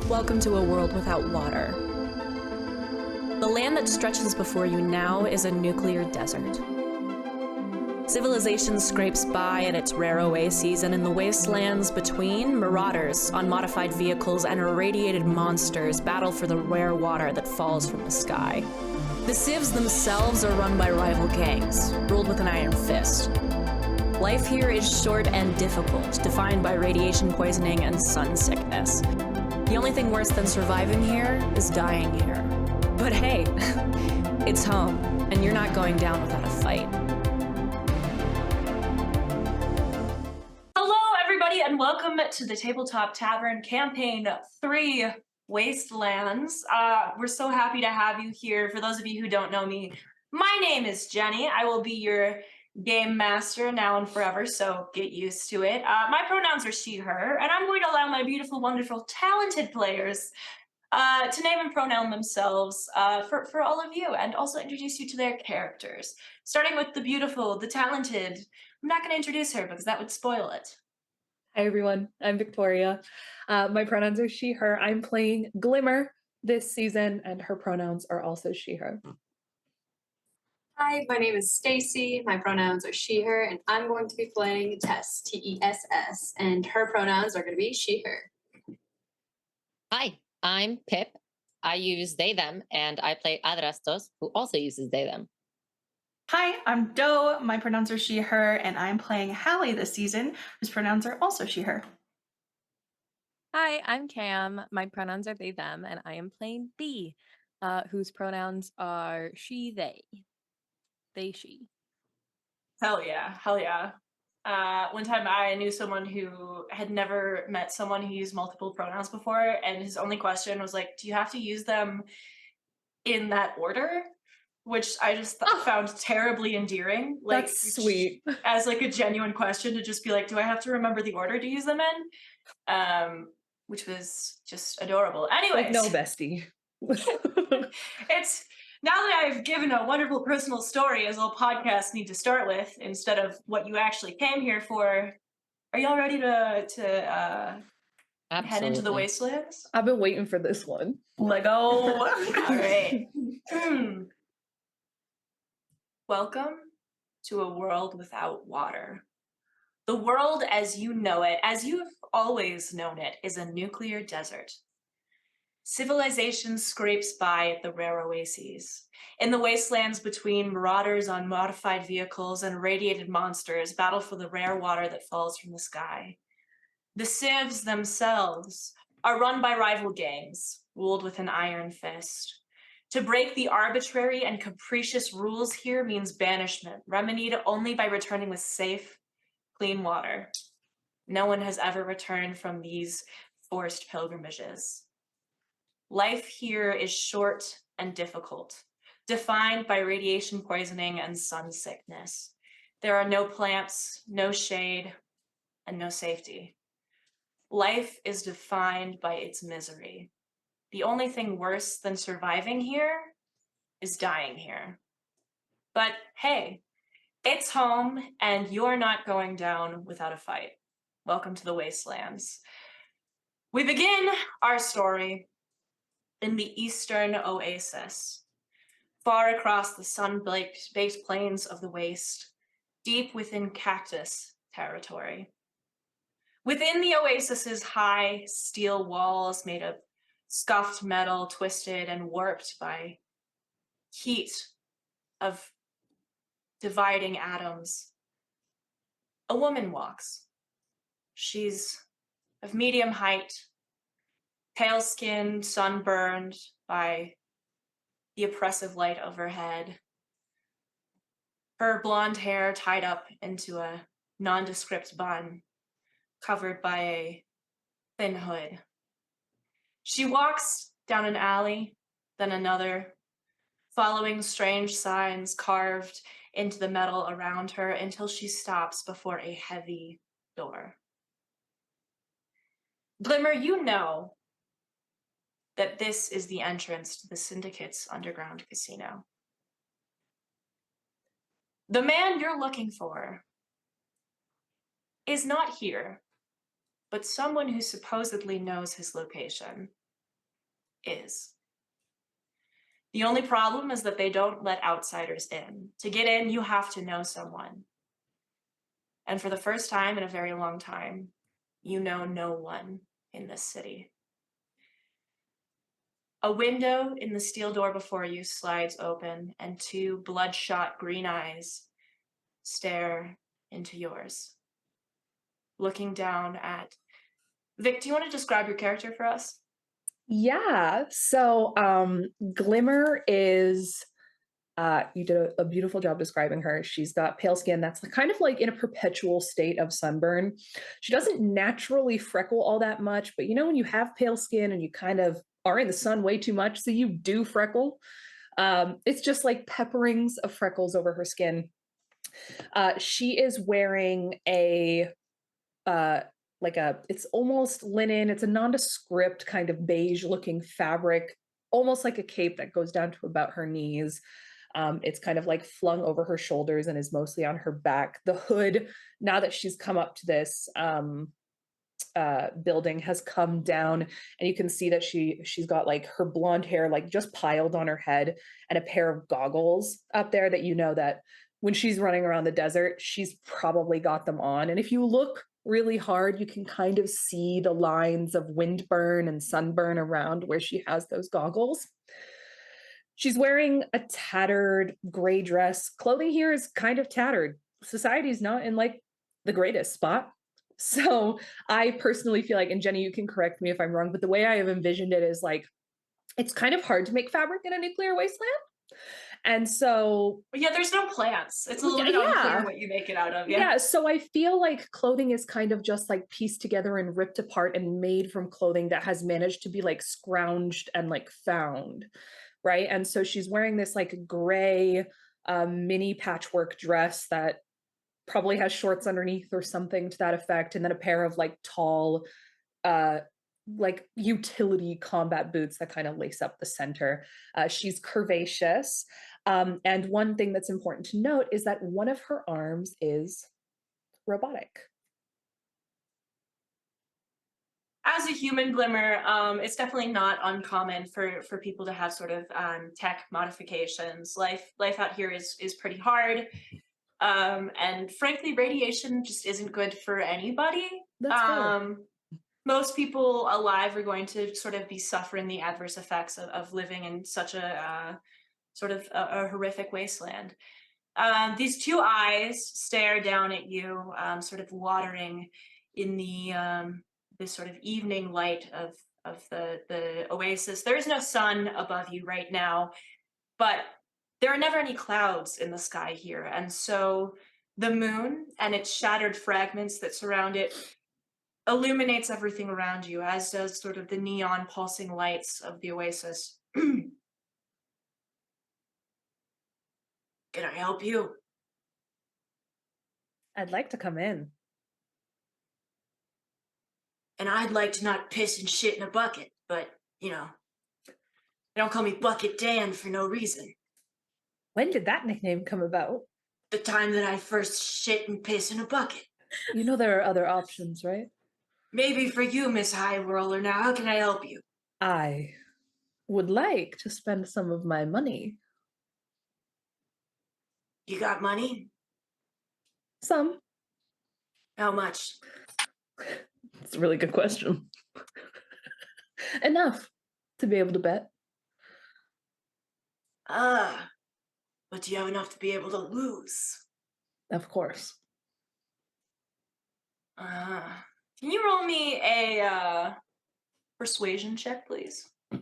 Welcome to a world without water. The land that stretches before you now is a nuclear desert. Civilization scrapes by at its rare oases, and in the wastelands between, marauders on modified vehicles and irradiated monsters battle for the rare water that falls from the sky. The civs themselves are run by rival gangs, ruled with an iron fist. Life here is short and difficult, defined by radiation poisoning and sun sickness. The only thing worse than surviving here is dying here. But hey, it's home, and you're not going down without a fight. Hello, everybody, and welcome to the Tabletop Tavern Campaign 3 Wastelands. We're so happy to have you here. For those of you who don't know me, my name is Jenny. I will be your game master now and forever, so get used to it. My pronouns are she, her, and I'm going to allow my beautiful, wonderful, talented players to name and pronoun themselves for all of you, and also introduce you to their characters. Starting with the beautiful, the talented. I'm not going to introduce her because that would spoil it. Hi everyone, I'm Victoria. My pronouns are she, her. I'm playing Glimmer this season, and her pronouns are also she, her. Hi, my name is Stacy. My pronouns are she, her, and I'm going to be playing Tess, Tess, and her pronouns are going to be she, her. Hi, I'm Pip. I use they, them, and I play Adrastos, who also uses they, them. Hi, I'm Doe. My pronouns are she, her, and I'm playing Hallie this season, whose pronouns are also she, her. Hi, I'm Cam. My pronouns are they, them, and I am playing B, whose pronouns are she, they. They, she. Hell yeah, hell yeah. One time I knew someone who had never met someone who used multiple pronouns before, and his only question was like, do you have to use them in that order? Which I just found terribly endearing. Like, That's sweet. As like a genuine question to just be like, do I have to remember the order to use them in? Which was just adorable. Anyways. Like, no, bestie. It's now that I've given a wonderful personal story, as all podcasts need to start with, instead of what you actually came here for. Are y'all ready to head into the Wastelands? I've been waiting for this one. Lego. All right. Welcome to a world without water. The world as you know it, as you've always known it, is a nuclear desert. Civilization scrapes by at the rare oases. In the wastelands between, marauders on modified vehicles and irradiated monsters battle for the rare water that falls from the sky. The civs themselves are run by rival gangs, ruled with an iron fist. To break the arbitrary and capricious rules here means banishment, remedied only by returning with safe, clean water. No one has ever returned from these forced pilgrimages. Life here is short and difficult, defined by radiation poisoning and sun sickness. There are no plants, no shade, and no safety. Life is defined by its misery. The only thing worse than surviving here is dying here. But hey, it's home, and you're not going down without a fight. Welcome to the Wastelands. We begin our story in the eastern oasis, far across the sun-baked plains of the waste, deep within cactus territory. Within the oasis's high steel walls made of scuffed metal, twisted and warped by heat of dividing atoms, a woman walks. She's of medium height, pale-skinned, sunburned by the oppressive light overhead. Her blonde hair tied up into a nondescript bun, covered by a thin hood. She walks down an alley, then another, following strange signs carved into the metal around her until she stops before a heavy door. Glimmer, you know that this is the entrance to the Syndicate's underground casino. The man you're looking for is not here, but someone who supposedly knows his location. is. The only problem is that they don't let outsiders in. To get in, you have to know someone. And for the first time in a very long time, you know no one in this city. A window in the steel door before you slides open, and two bloodshot green eyes stare into yours, looking down at... Vic, do you want to describe your character for us? Yeah. So Glimmer is you did a beautiful job describing her. She's got pale skin that's kind of like in a perpetual state of sunburn. She doesn't naturally freckle all that much, but you know when you have pale skin and you kind of are in the sun way too much, so you do freckle. It's just like pepperings of freckles over her skin. She is wearing a it's almost linen. It's a nondescript kind of beige looking fabric, almost like a cape that goes down to about her knees. It's kind of like flung over her shoulders and is mostly on her back. The hood, now that she's come up to this building, has come down, and you can see that she's got like her blonde hair like just piled on her head, and a pair of goggles up there that you know that when she's running around the desert, she's probably got them on. And if you look really hard, you can kind of see the lines of windburn and sunburn around where she has those goggles. She's wearing a tattered gray dress. Clothing here is kind of tattered. Society's not in like the greatest spot. So I personally feel like, and Jenny, you can correct me if I'm wrong, but the way I have envisioned it is like, it's kind of hard to make fabric in a nuclear wasteland. And so... But yeah, there's no plants. It's a little bit Yeah. unclear what you make it out of. Yeah, so I feel like clothing is kind of just like pieced together and ripped apart and made from clothing that has managed to be like scrounged and like found, right? And so she's wearing this like gray mini patchwork dress that probably has shorts underneath or something to that effect, and then a pair of like tall like utility combat boots that kind of lace up the center. She's curvaceous. And one thing that's important to note is that one of her arms is robotic. As a human Glimmer, it's definitely not uncommon for people to have sort of tech modifications. Life out here is pretty hard. And frankly, radiation just isn't good for anybody. That's fair. Most people alive are going to sort of be suffering the adverse effects of living in such a sort of a horrific wasteland. These two eyes stare down at you, sort of watering in the this sort of evening light of the oasis. There is no sun above you right now, but there are never any clouds in the sky here, and so the moon and its shattered fragments that surround it illuminates everything around you, as does sort of the neon pulsing lights of the oasis. Can I help you? I'd like to come in. And I'd like to not piss and shit in a bucket, but, you know, they don't call me Bucket Dan for no reason. When did that nickname come about? The time that I first shit and piss in a bucket. You know there are other options, right? Maybe for you, Miss High Roller. Now, how can I help you? I would like to spend some of my money. You got money? Some. How much? It's a really good question. Enough to be able to bet. But do you have enough to be able to lose? Of course. Can you roll me a persuasion check, please? All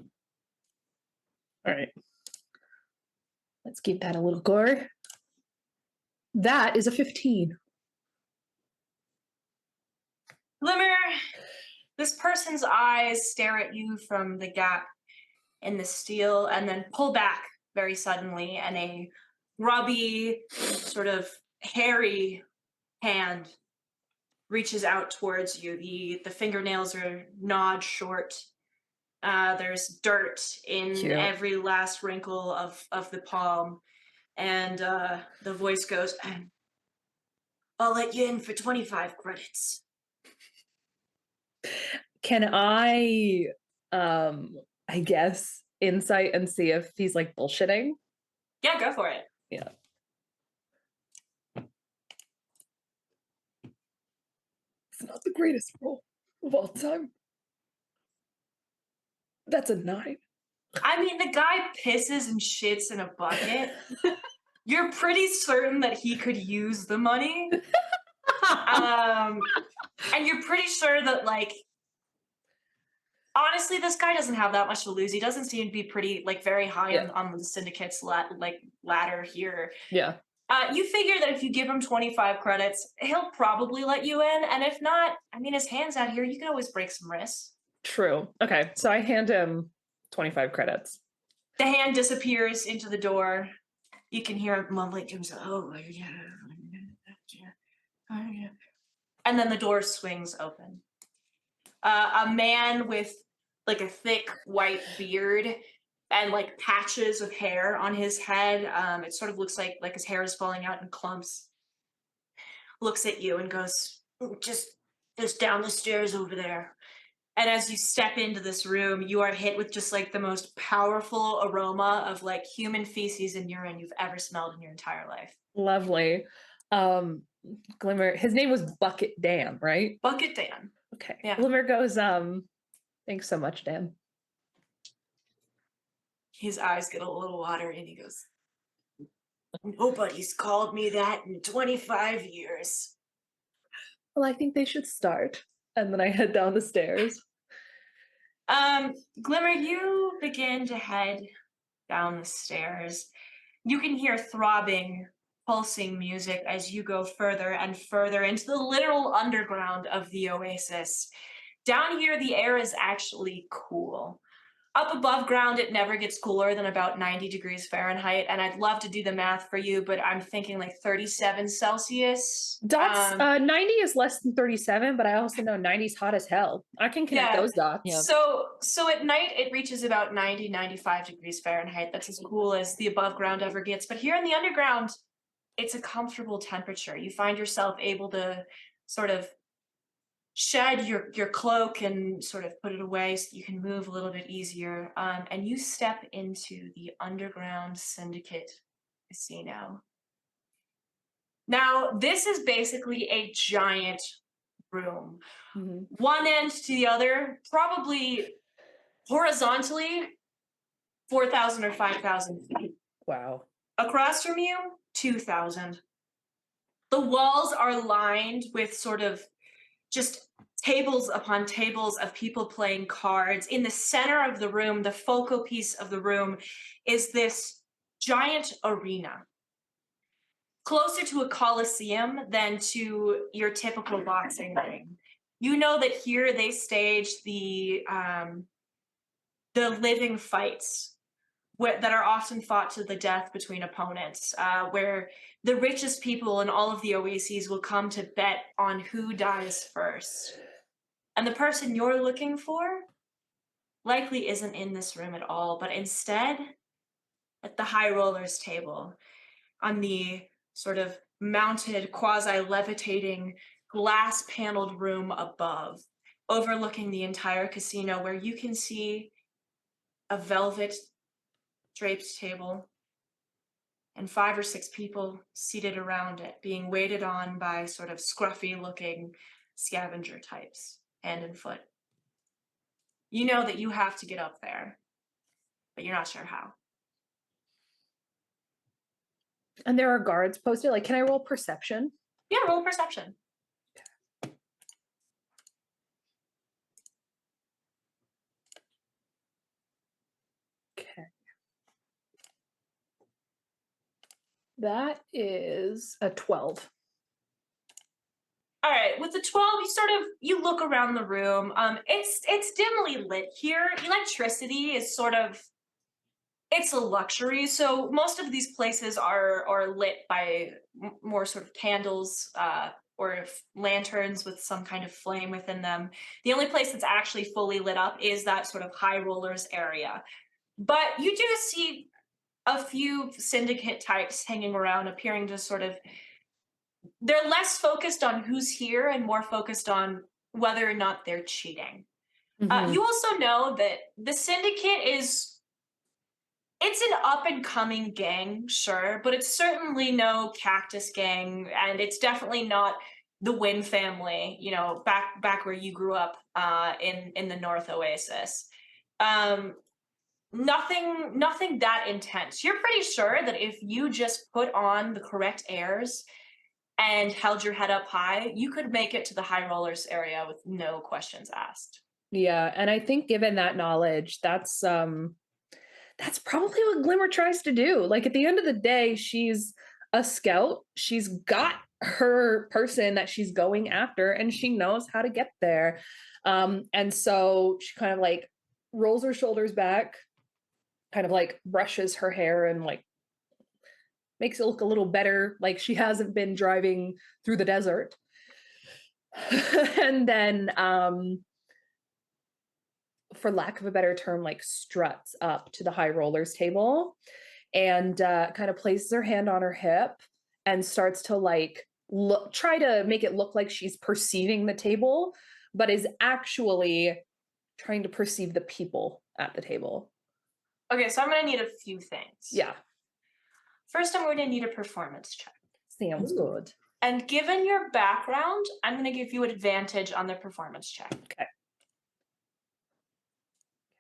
right. Let's give that a little gore. That is a 15. Glimmer, this person's eyes stare at you from the gap in the steel and then pull back very suddenly, and a grubby, sort of hairy hand reaches out towards you. The fingernails are gnawed short. There's dirt in Cute. every last wrinkle of the palm. And the voice goes, I'll let you in for 25 credits. Can I I guess, insight and see if he's like bullshitting. Yeah, go for it. Yeah. It's not the greatest roll of all time. That's a 9. I mean, the guy pisses and shits in a bucket. You're pretty certain that he could use the money. And you're pretty sure that, like, honestly, this guy doesn't have that much to lose. He doesn't seem to be pretty, like, very high Yeah. on the syndicate's ladder here. Yeah. You figure that if you give him 25 credits, he'll probably let you in. And if not, I mean, his hand's out here. You can always break some wrists. True. Okay, so I hand him 25 credits. The hand disappears into the door. You can hear him mumbling to himself, oh, yeah. And then the door swings open. A man with like a thick white beard and like patches of hair on his head. It sort of looks like his hair is falling out in clumps. Looks at you and goes, just down the stairs over there. And as you step into this room, you are hit with just like the most powerful aroma of like human feces and urine you've ever smelled in your entire life. Lovely. Glimmer, his name was Bucket Dan, right? Bucket Dan. Okay. Yeah. Glimmer goes, thanks so much, Dan. His eyes get a little watery and he goes, nobody's called me that in 25 years. Well, I think they should start. And then I head down the stairs. Glimmer, you begin to head down the stairs. You can hear throbbing, pulsing music as you go further and further into the literal underground of the oasis. Down here, the air is actually cool. Up above ground, it never gets cooler than about 90 degrees Fahrenheit, and I'd love to do the math for you, but I'm thinking like 37 Celsius. Dots, 90 is less than 37, but I also know 90 is hot as hell. I can connect those dots. Yeah. So at night, it reaches about 90, 95 degrees Fahrenheit. That's as cool as the above ground ever gets. But here in the underground, it's a comfortable temperature. You find yourself able to sort of shed your cloak and sort of put it away so you can move a little bit easier. And you step into the underground syndicate casino. Now, this is basically a giant room. Mm-hmm. One end to the other, probably horizontally 4,000 or 5,000 feet. Wow. Across from you, 2,000. The walls are lined with sort of just tables upon tables of people playing cards. In the center of the room, the focal piece of the room, is this giant arena. Closer to a coliseum than to your typical boxing ring. You know that here they stage the living fights that are often fought to the death between opponents, where the richest people in all of the oases will come to bet on who dies first. And the person you're looking for likely isn't in this room at all, but instead at the high rollers table on the sort of mounted, quasi-levitating, glass-paneled room above, overlooking the entire casino, where you can see a velvet draped table and 5 or 6 people seated around it, being waited on by sort of scruffy-looking scavenger types, hand and foot. You know that you have to get up there, but you're not sure how. And there are guards posted. Like, can I roll perception? Yeah, roll perception. Okay. That is a 12. All right, with the 12, you look around the room. It's dimly lit here. Electricity is it's a luxury. So most of these places are lit by more sort of candles or lanterns with some kind of flame within them. The only place that's actually fully lit up is that sort of high rollers area. But you do see a few syndicate types hanging around, appearing to sort of, they're less focused on who's here and more focused on whether or not they're cheating. Mhm. You also know that the Syndicate it's an up and coming gang, sure, but it's certainly no Cactus Gang, and it's definitely not the Wynn family, back where you grew up in the North Oasis. Um, nothing that intense. You're pretty sure that if you just put on the correct airs and held your head up high, you could make it to the High Rollers area with no questions asked. Yeah, and I think given that knowledge, that's probably what Glimmer tries to do. Like at the end of the day, she's a scout. She's got her person that she's going after and she knows how to get there. And so she kind of like rolls her shoulders back, kind of like brushes her hair and like makes it look a little better, like she hasn't been driving through the desert. And then for lack of a better term, like struts up to the high rollers table and kind of places her hand on her hip and starts to like try to make it look like she's perceiving the table, but is actually trying to perceive the people at the table. Okay, so I'm going to need a few things. Yeah. First, I'm going to need a performance check. Sounds good. And given your background, I'm going to give you advantage on the performance check.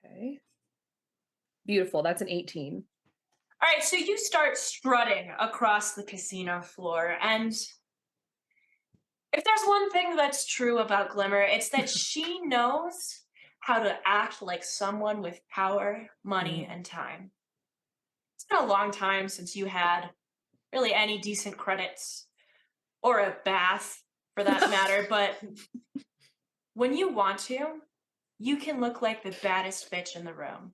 Okay. Beautiful. That's an 18. All right, so you start strutting across the casino floor, and if there's one thing that's true about Glimmer, it's that she knows how to act like someone with power, money, and time. It's been a long time since you had really any decent credits, or a bath for that matter, but when you want to, you can look like the baddest bitch in the room.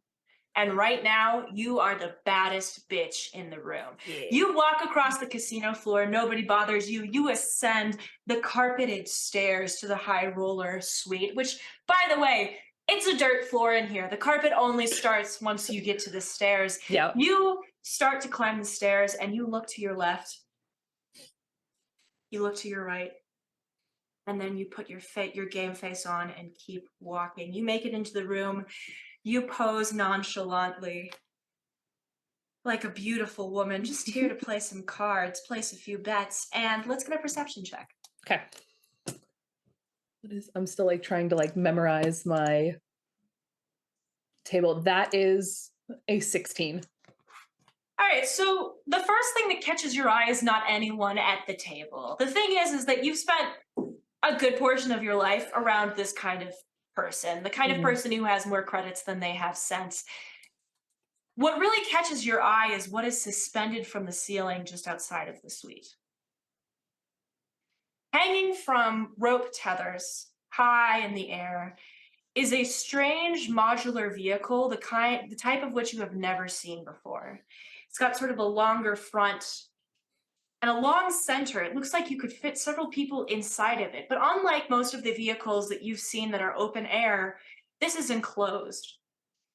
And right now, you are the baddest bitch in the room. Yeah. You walk across the casino floor, nobody bothers you. You ascend the carpeted stairs to the high roller suite, which, by the way, it's a dirt floor in here. The carpet only starts once you get to the stairs. Yeah. You start to climb the stairs and you look to your left. You look to your right. And then you put your game face on and keep walking. You make it into the room. You pose nonchalantly, like a beautiful woman, just here to play some cards, place a few bets, and let's get a perception check. Okay. I'm still like trying to like memorize my table. That is a 16. All right, so the first thing that catches your eye is not anyone at the table. The thing is that you've spent a good portion of your life around this kind of person, the kind of person who has more credits than they have sense. What really catches your eye is what is suspended from the ceiling just outside of the suite. Hanging from rope tethers high in the air is a strange modular vehicle, the type of which you have never seen before. It's got sort of a longer front and a long center. It looks like you could fit several people inside of it. But unlike most of the vehicles that you've seen that are open air, this is enclosed.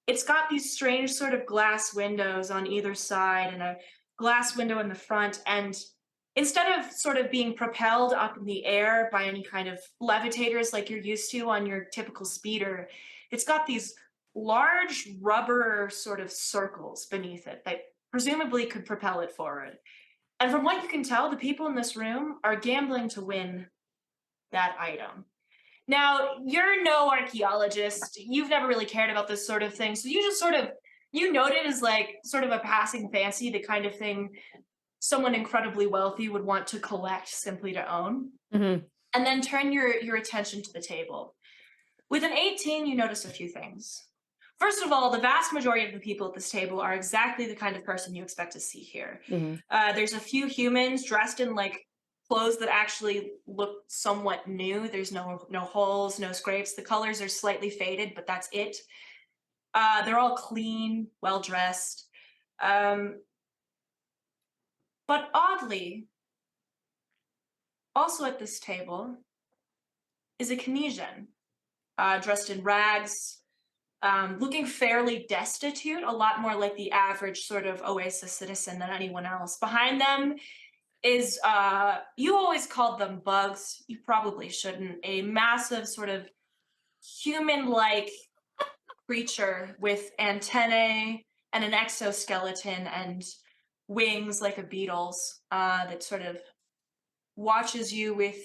It's got these strange sort of glass windows on either side and a glass window in the front. And instead of sort of being propelled up in the air by any kind of levitators like you're used to on your typical speeder, it's got these large rubber sort of circles beneath it that presumably could propel it forward. And from what you can tell, the people in this room are gambling to win that item. Now, you're no archaeologist. You've never really cared about this sort of thing. So you just you note it as like sort of a passing fancy, the kind of thing someone incredibly wealthy would want to collect simply to own. And then turn your attention to the table. With an 18, you notice a few things. First of all, the vast majority of the people at this table are exactly the kind of person you expect to see here. There's a few humans dressed in like clothes that actually look somewhat new. There's no holes, no scrapes. The colors are slightly faded, but that's it. They're all clean, well-dressed. But oddly, also at this table is a Kinesian, dressed in rags, looking fairly destitute, a lot more like the average sort of Oasis citizen than anyone else. Behind them is, you always called them bugs. You probably shouldn't. A massive sort of human-like creature with antennae and an exoskeleton and wings like a beetle's that sort of watches you with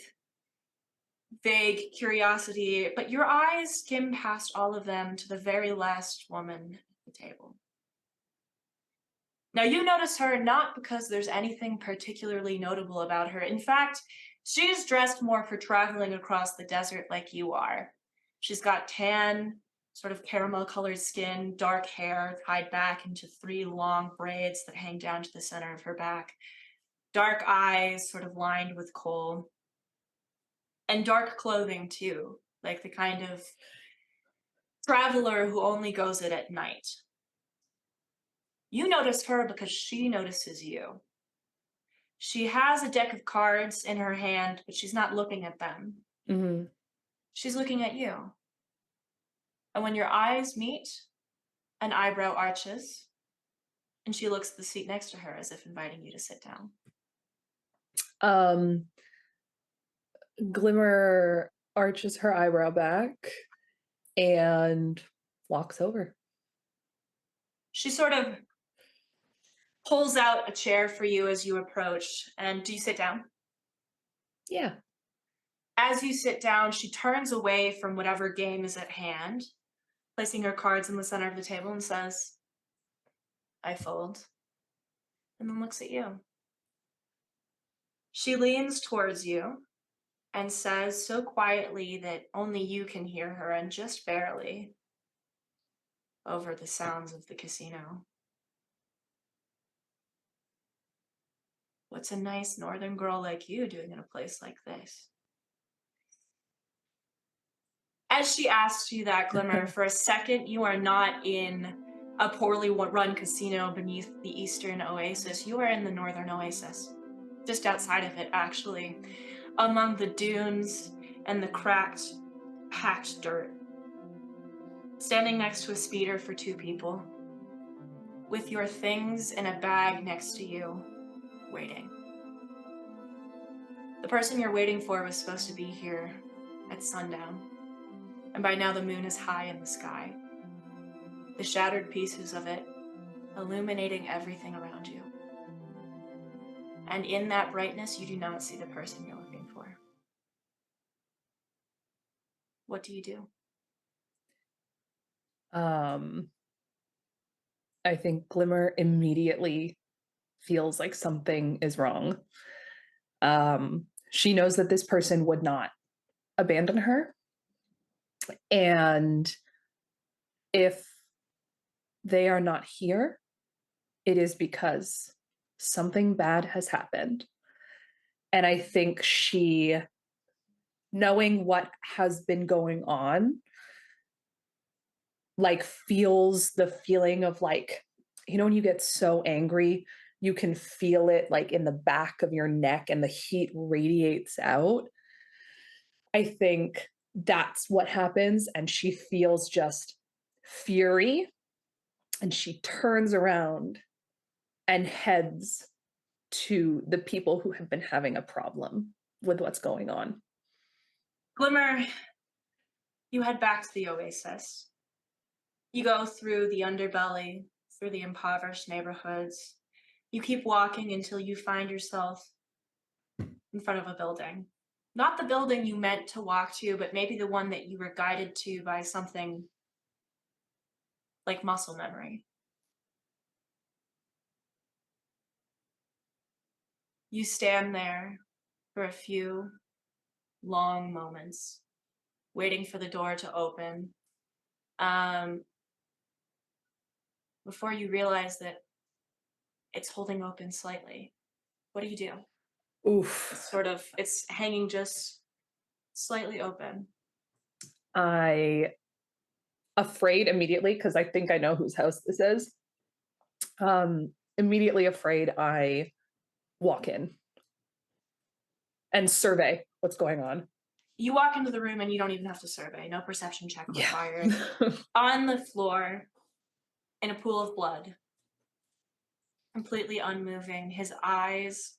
vague curiosity, but your eyes skim past all of them to the very last woman at the table. Now, you notice her not because there's anything particularly notable about her. In fact, she's dressed more for traveling across the desert like you are. She's got tan, sort of caramel-colored skin, dark hair tied back into 3 long braids that hang down to the center of her back, dark eyes sort of lined with kohl, and dark clothing too, like the kind of traveler who only goes it at night. You notice her because she notices you. She has a deck of cards in her hand, but she's not looking at them. Mm-hmm. She's looking at you. And when your eyes meet, an eyebrow arches, and she looks at the seat next to her as if inviting you to sit down. Glimmer arches her eyebrow back and walks over. She sort of pulls out a chair for you as you approach. And do you sit down? Yeah. As you sit down, she turns away from whatever game is at hand, placing her cards in the center of the table, and says, "I fold," and then looks at you. She leans towards you and says so quietly that only you can hear her, and just barely, over the sounds of the casino, "What's a nice northern girl like you doing in a place like this?" As she asks you that, Glimmer, for a second, you are not in a poorly run casino beneath the eastern oasis. You are in the northern oasis, just outside of it, actually, among the dunes and the cracked, packed dirt. Standing next to a speeder for 2 people, with your things in a bag next to you, waiting. The person you're waiting for was supposed to be here at sundown. And by now the moon is high in the sky, the shattered pieces of it illuminating everything around you. And in that brightness, you do not see the person you're looking for. What do you do? I think Glimmer immediately feels like something is wrong. She knows that this person would not abandon her. And if they are not here, it is because something bad has happened. And I think she, knowing what has been going on, like feels the feeling of like, you know, when you get so angry, you can feel it like in the back of your neck and the heat radiates out. I think that's what happens. And she feels just fury. And she turns around and heads to the people who have been having a problem with what's going on. Glimmer, you head back to the oasis. You go through the underbelly, through the impoverished neighborhoods. You keep walking until you find yourself in front of a building. Not the building you meant to walk to, but maybe the one that you were guided to by something like muscle memory. You stand there for a few long moments, waiting for the door to open, before you realize that it's holding open slightly. What do you do? Oof. It's hanging just slightly open. Afraid immediately, because I think I know whose house this is. Immediately afraid, I walk in and survey what's going on. You walk into the room and you don't even have to survey. No perception check required. Yeah. On the floor, in a pool of blood, completely unmoving, his eyes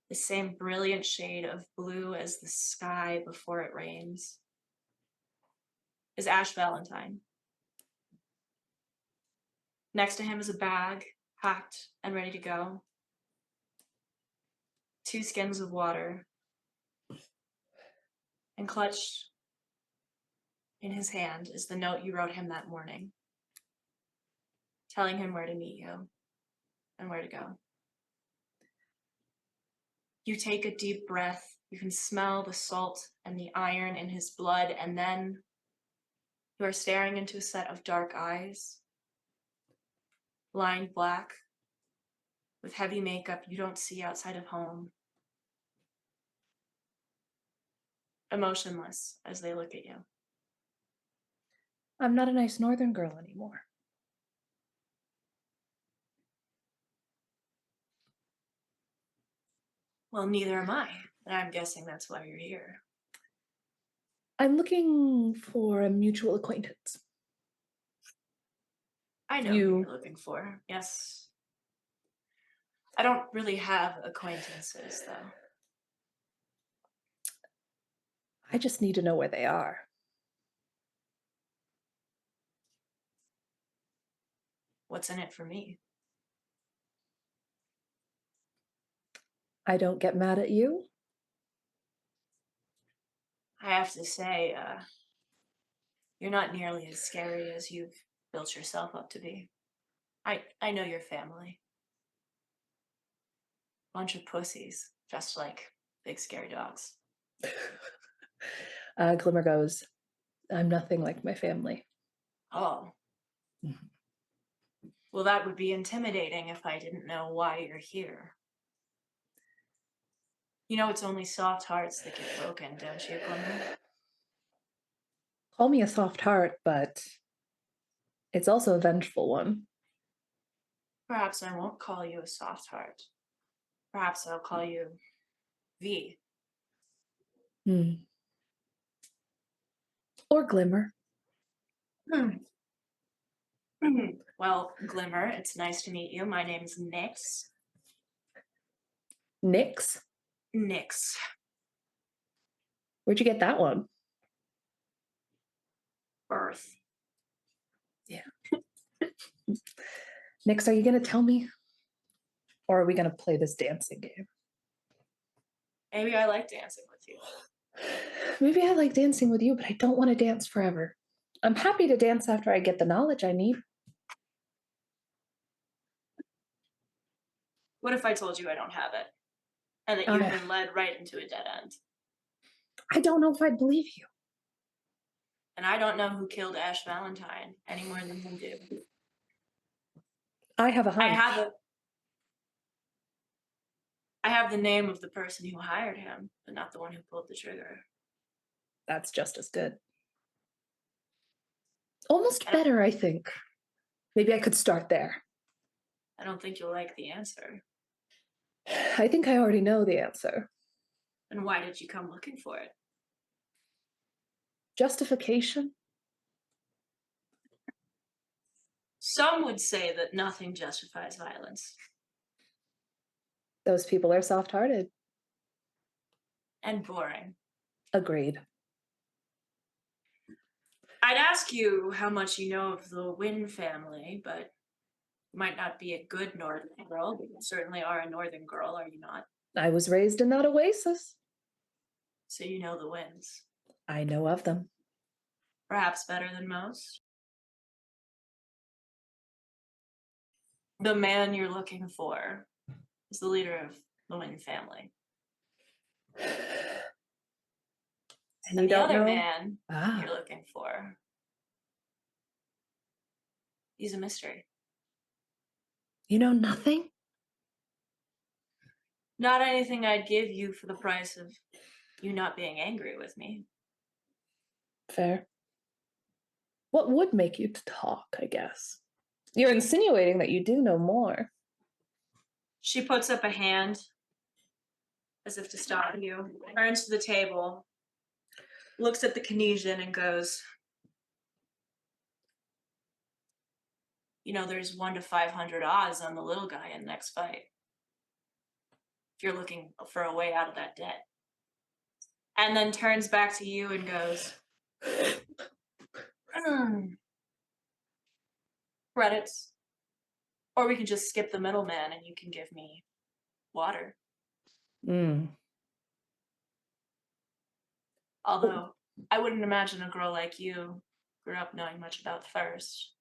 the same brilliant shade of blue as the sky before it rains. is Ash Valentine. Next to him is a bag, packed and ready to go. 2 skins of water. And clutched in his hand is the note you wrote him that morning, telling him where to meet you and where to go. You take a deep breath. You can smell the salt and the iron in his blood, and then you are staring into a set of dark eyes, lined black, with heavy makeup you don't see outside of home. Emotionless as they look at you. I'm not a nice northern girl anymore. Well, neither am I, and I'm guessing that's why you're here. I'm looking for a mutual acquaintance. I know who you're looking for, yes. I don't really have acquaintances, though. I just need to know where they are. What's in it for me? I don't get mad at you. I have to say, you're not nearly as scary as you've built yourself up to be. I know your family. Bunch of pussies, just like big scary dogs. Glimmer goes, I'm nothing like my family. Oh. Well, that would be intimidating if I didn't know why you're here. You know it's only soft hearts that get broken, don't you, Glimmer? Call me a soft heart, but it's also a vengeful one. Perhaps I won't call you a soft heart. Perhaps I'll call you V. Or Glimmer. Well, Glimmer, it's nice to meet you. My name's Nyx. Nyx? Nyx. Where'd you get that one? Birth. Yeah. Nyx, are you going to tell me? Or are we going to play this dancing game? Maybe I like dancing with you. Maybe I like dancing with you, but I don't want to dance forever. I'm happy to dance after I get the knowledge I need. What if I told you I don't have it? And that you've been led right into a dead end? I don't know if I'd believe you. And I don't know who killed Ash Valentine any more than you do. I have a hunch. I have the name of the person who hired him, but not the one who pulled the trigger. That's just as good. Almost better, I think. Maybe I could start there. I don't think you'll like the answer. I think I already know the answer. And why did you come looking for it? Justification? Some would say that nothing justifies violence. Those people are soft-hearted. And boring. Agreed. I'd ask you how much you know of the Wynn family, but you might not be a good northern girl, but you certainly are a northern girl, are you not? I was raised in that oasis. So you know the Wynns. I know of them. Perhaps better than most. The man you're looking for is the leader of the Wynn family. And And you the don't other know? man you're looking for, he's a mystery. You know nothing? Not anything I'd give you for the price of you not being angry with me. Fair. What would make you talk, I guess? You're insinuating that you do know more. She puts up a hand as if to stop you, turns to the table, looks at the Kinesian and goes, you know, there's 1 to 500 odds on the little guy in the next fight. If you're looking for a way out of that debt. And then turns back to you and goes, Credits. Or we can just skip the middleman and you can give me water. Although I wouldn't imagine a girl like you grew up knowing much about thirst.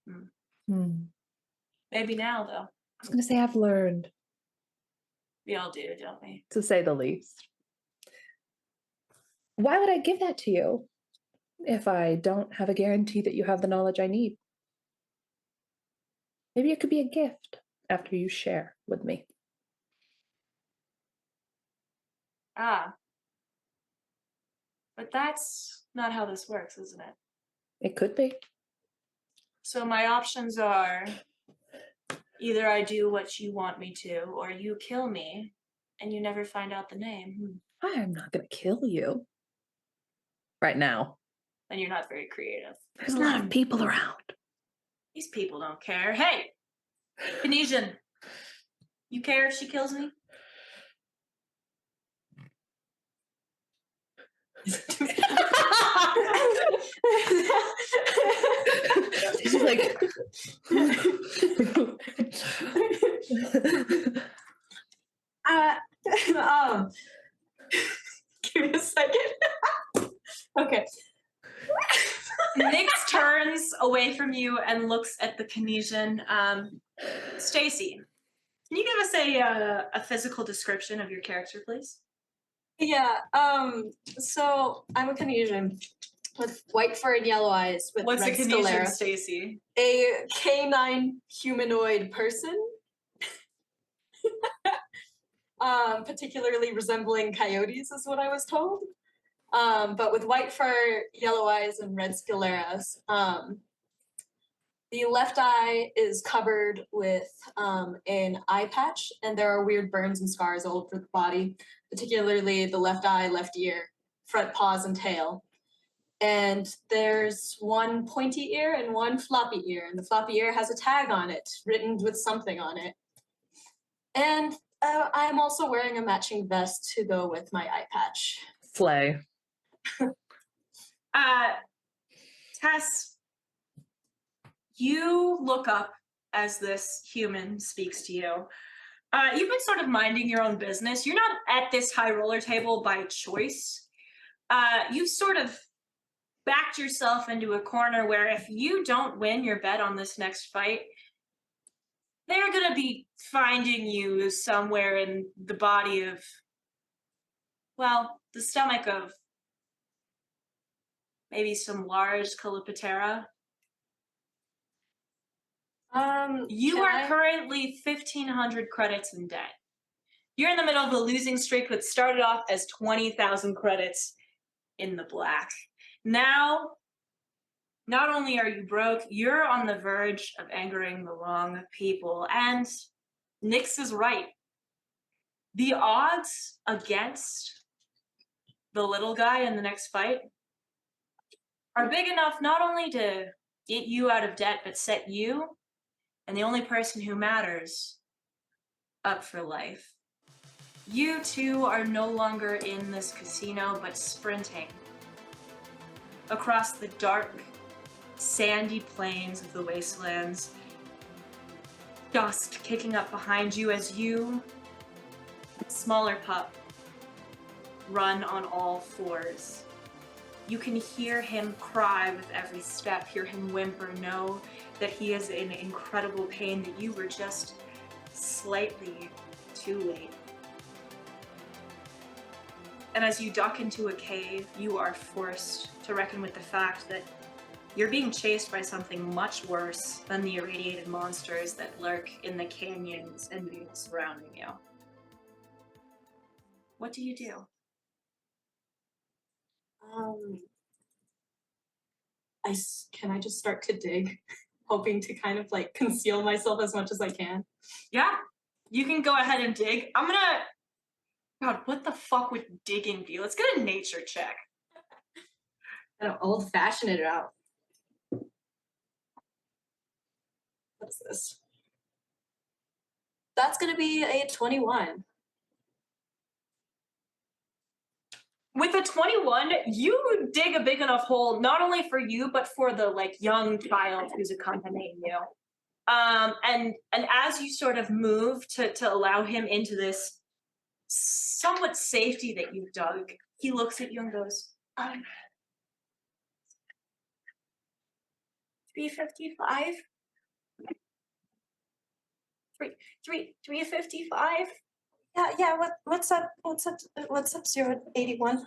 Maybe now, though. I was going to say I've learned, We all do, don't we? to say the least. Why would I give that to you if I don't have a guarantee that you have the knowledge I need? Maybe it could be a gift after you share with me. Ah. But that's not how this works, isn't it? It could be. So my options are either I do what you want me to, or you kill me and you never find out the name. I am not going to kill you. Right now. And you're not very creative. There's a lot of people around. These people don't care. Hey, Canesian, you care if she kills me? She's like, give me a second. Okay. Nyx turns away from you and looks at the Canesian. Stacy, can you give us a physical description of your character, please? Yeah. So I'm a Canesian with white fur and yellow eyes with What's red a Canesian, sclera. Stacy? A canine humanoid person. Particularly resembling coyotes is what I was told. But with white fur, yellow eyes, and red scleras. The left eye is covered with an eye patch, and there are weird burns and scars all over the body, particularly the left eye, left ear, front paws, and tail. And there's one pointy ear and one floppy ear, and the floppy ear has a tag on it, written with something on it. And I'm also wearing a matching vest to go with my eye patch. slay. Tess, you look up as this human speaks to you. You've been sort of minding your own business. You're not at this high roller table by choice. You've sort of backed yourself into a corner where if you don't win your bet on this next fight, they're going to be finding you somewhere in the body of, well, the stomach of maybe some large Calipatera. You are currently 1,500 credits in debt. You're in the middle of a losing streak that started off as 20,000 credits in the black. Now, not only are you broke, you're on the verge of angering the wrong people. And Nyx is right. The odds against the little guy in the next fight are big enough not only to get you out of debt, but set you and the only person who matters up for life. You two are no longer in this casino, but sprinting across the dark, sandy plains of the Wastelands, dust kicking up behind you as you, smaller pup, run on all fours. You can hear him cry with every step, hear him whimper, know that he is in incredible pain, that you were just slightly too late. And as you duck into a cave, you are forced to reckon with the fact that you're being chased by something much worse than the irradiated monsters that lurk in the canyons and vales surrounding you. What do you do? Can I just start to dig, hoping to kind of like conceal myself as much as I can? Yeah, you can go ahead and dig. I'm gonna... God, what the fuck would digging be? Let's get a nature check. Gotta old-fashioned it out. What's this? That's gonna be a 21. With a 21, you dig a big enough hole, not only for you, but for the like young child who's accompanying you. And as you sort of move to allow him into this somewhat safety that you've dug, he looks at you and goes, 355? 355? Yeah, what's up? What's up 081?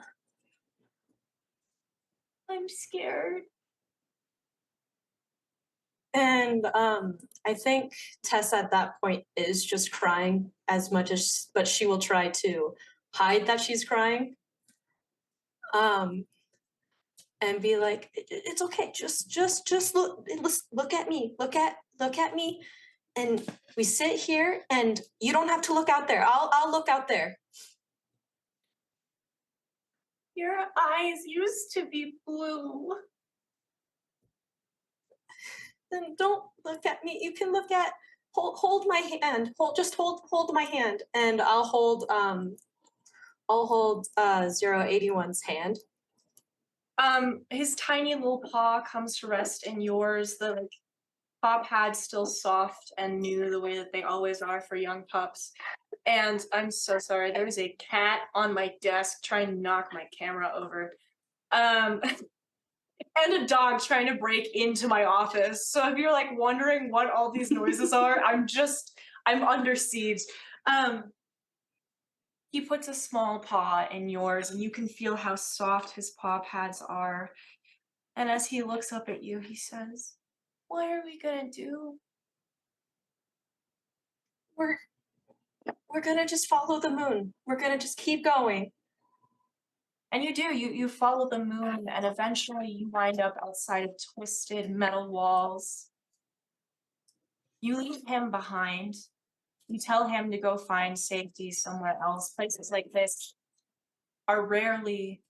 I'm scared. And I think Tessa at that point is just crying as much as, but she will try to hide that she's crying. And be like, it's okay. Just look at me. Look at me. And we sit here, and you don't have to look out there. I'll look out there. Your eyes used to be blue. Then don't look at me. You can look at hold my hand. Hold my hand, and I'll hold 081's hand. His tiny little paw comes to rest in yours. The like, paw pad's still soft and new, the way that they always are for young pups. And I'm so sorry. There's a cat on my desk trying to knock my camera over. And a dog trying to break into my office. So if you're like wondering what all these noises are, I'm under siege. He puts a small paw in yours, and you can feel how soft his paw pads are. And as he looks up at you, he says, "What are we gonna do?" We're gonna just follow the moon. We're gonna just keep going. And you do. You follow the moon, and eventually you wind up outside of twisted metal walls. You leave him behind. You tell him to go find safety somewhere else. Places like this are rarely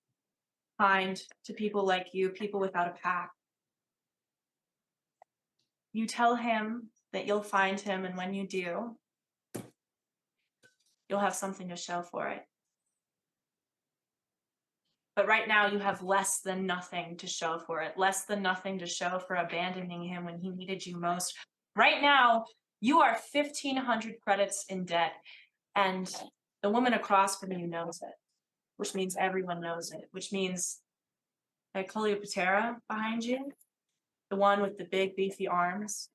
kind to people like you, people without a pack. You tell him that you'll find him, and when you do, you'll have something to show for it. But right now you have less than nothing to show for it, less than nothing to show for abandoning him when he needed you most. Right now, you are 1,500 credits in debt, and the woman across from you knows it, which means everyone knows it, which means that Cleopatra behind you, the one with the big beefy arms,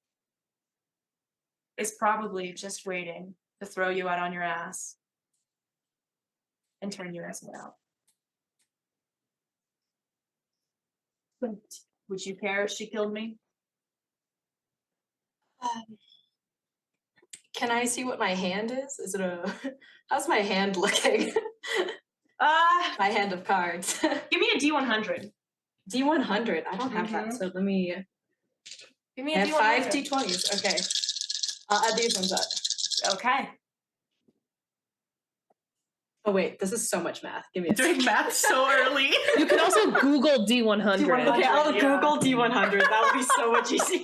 is probably just waiting to throw you out on your ass and turn you inside out. Would you care if she killed me? Can I see what my hand is? Is it how's my hand looking? My hand of cards. Give me a D100. D100. I don't have that, so let me. Give me I a have D100. 5 D20s. Okay. I'll add these ones up. Okay. Oh wait, this is so much math. Give me a Doing second. math so early. You can also Google D100. Okay, I'll Yeah. Google D100. That'll be so much easier.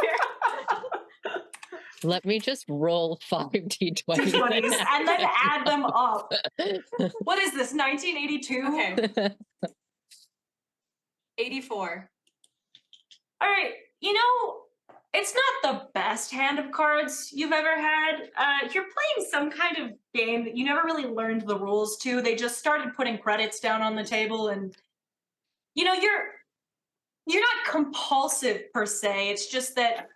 Let me just roll 5 D20s. D20s and then add them up. What is this, 1982? Okay. 84. All right. You know, it's not the best hand of cards you've ever had. You're playing some kind of game that you never really learned the rules to. They just started putting credits down on the table, and you know, you're not compulsive per se. It's just that,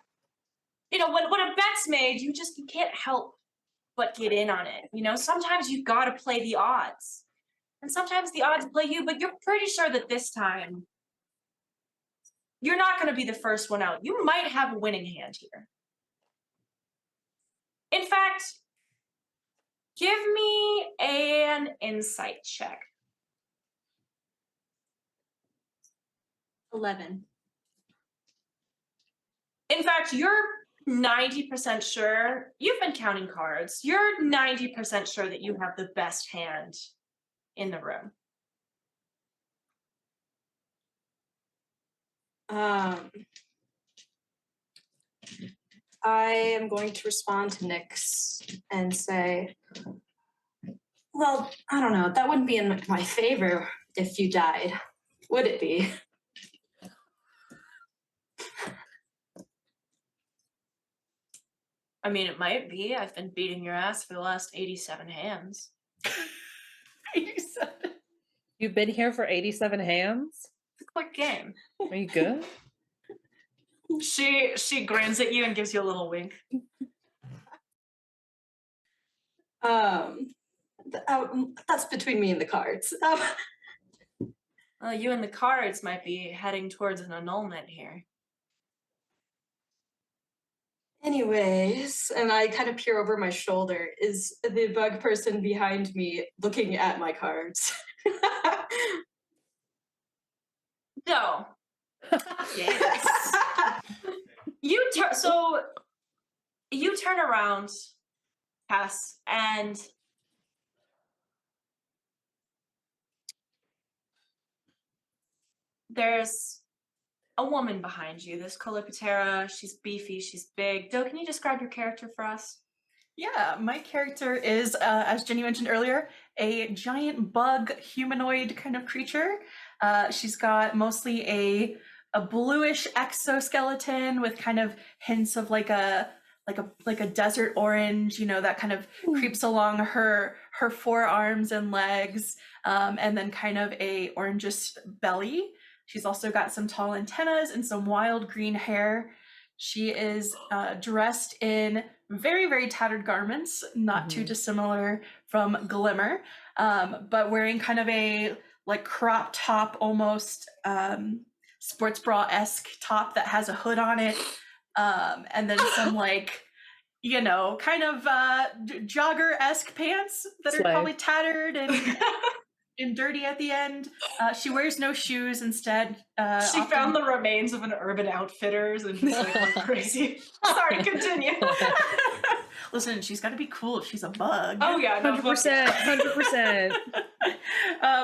you know, when a bet's made, you can't help but get in on it. You know, sometimes you've got to play the odds, and sometimes the odds play you. But you're pretty sure that this time you're not going to be the first one out. You might have a winning hand here. In fact, give me an insight check. 11. In fact, you're 90% sure, you've been counting cards, you're 90% sure that you have the best hand in the room. I am going to respond to Nyx and say, well, I don't know. That wouldn't be in my favor. if you died, would it be? I mean, it might be. I've been beating your ass for the last 87 hands. 87. You've been here for 87 hands? It's a quick game. Are you good? She grins at you and gives you a little wink. That's between me and the cards. Well, you and the cards might be heading towards an annulment here. Anyways, and I kind of peer over my shoulder. Is the bug person behind me looking at my cards? No. Yes. You turn around, Cass, and there's a woman behind you. This Colipatera, she's beefy, she's big. Do, can you describe your character for us? Yeah, my character is, as Jenny mentioned earlier, a giant bug humanoid kind of creature. She's got mostly a bluish exoskeleton with kind of hints of like a desert orange, that kind of creeps along her forearms and legs, and then kind of a orangish belly. She's also got some tall antennas and some wild green hair. She is dressed in very, very tattered garments, not too dissimilar from Glimmer, but wearing kind of a like crop top, almost sports bra-esque top that has a hood on it, and then some like, kind of jogger-esque pants that are probably tattered and dirty at the end. She wears no shoes instead. She found the remains of an Urban Outfitters and just like went crazy. Sorry, continue. Listen, she's got to be cool if she's a bug. Oh yeah, no, 100%, 100%.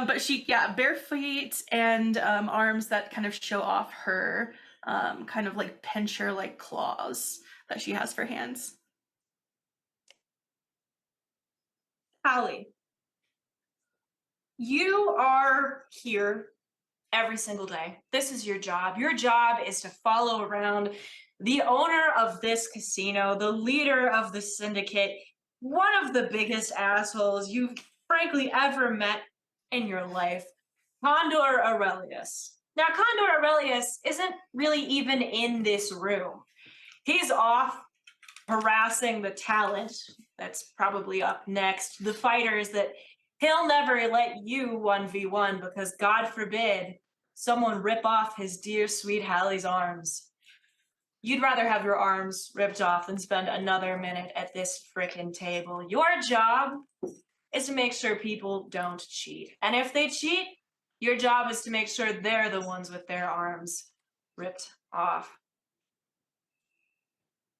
But she, bare feet and arms that kind of show off her kind of like pincher-like claws that she has for hands. Hallie, you are here every single day. This is your job. Your job is to follow around the owner of this casino, the leader of the syndicate, one of the biggest assholes you've frankly ever met in your life, Condor Aurelius. Now, Condor Aurelius isn't really even in this room. He's off harassing the talent that's probably up next, the fighters that he'll never let you 1v1 because God forbid someone rip off his dear sweet Hallie's arms. You'd rather have your arms ripped off than spend another minute at this frickin' table. Your job is to make sure people don't cheat. And if they cheat, your job is to make sure they're the ones with their arms ripped off.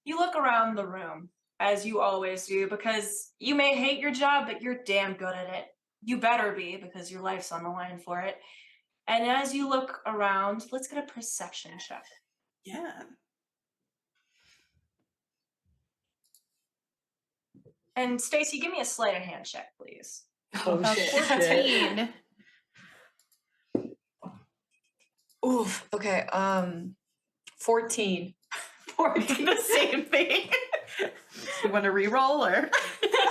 You look around the room, as you always do, because you may hate your job, but you're damn good at it. You better be, because your life's on the line for it. And as you look around, let's get a perception check. Yeah. And Stacy, give me a sleight of hand check, please. Oh, shit. 14. Oof. Okay. 14. 14. The same thing. You want to re-roll or?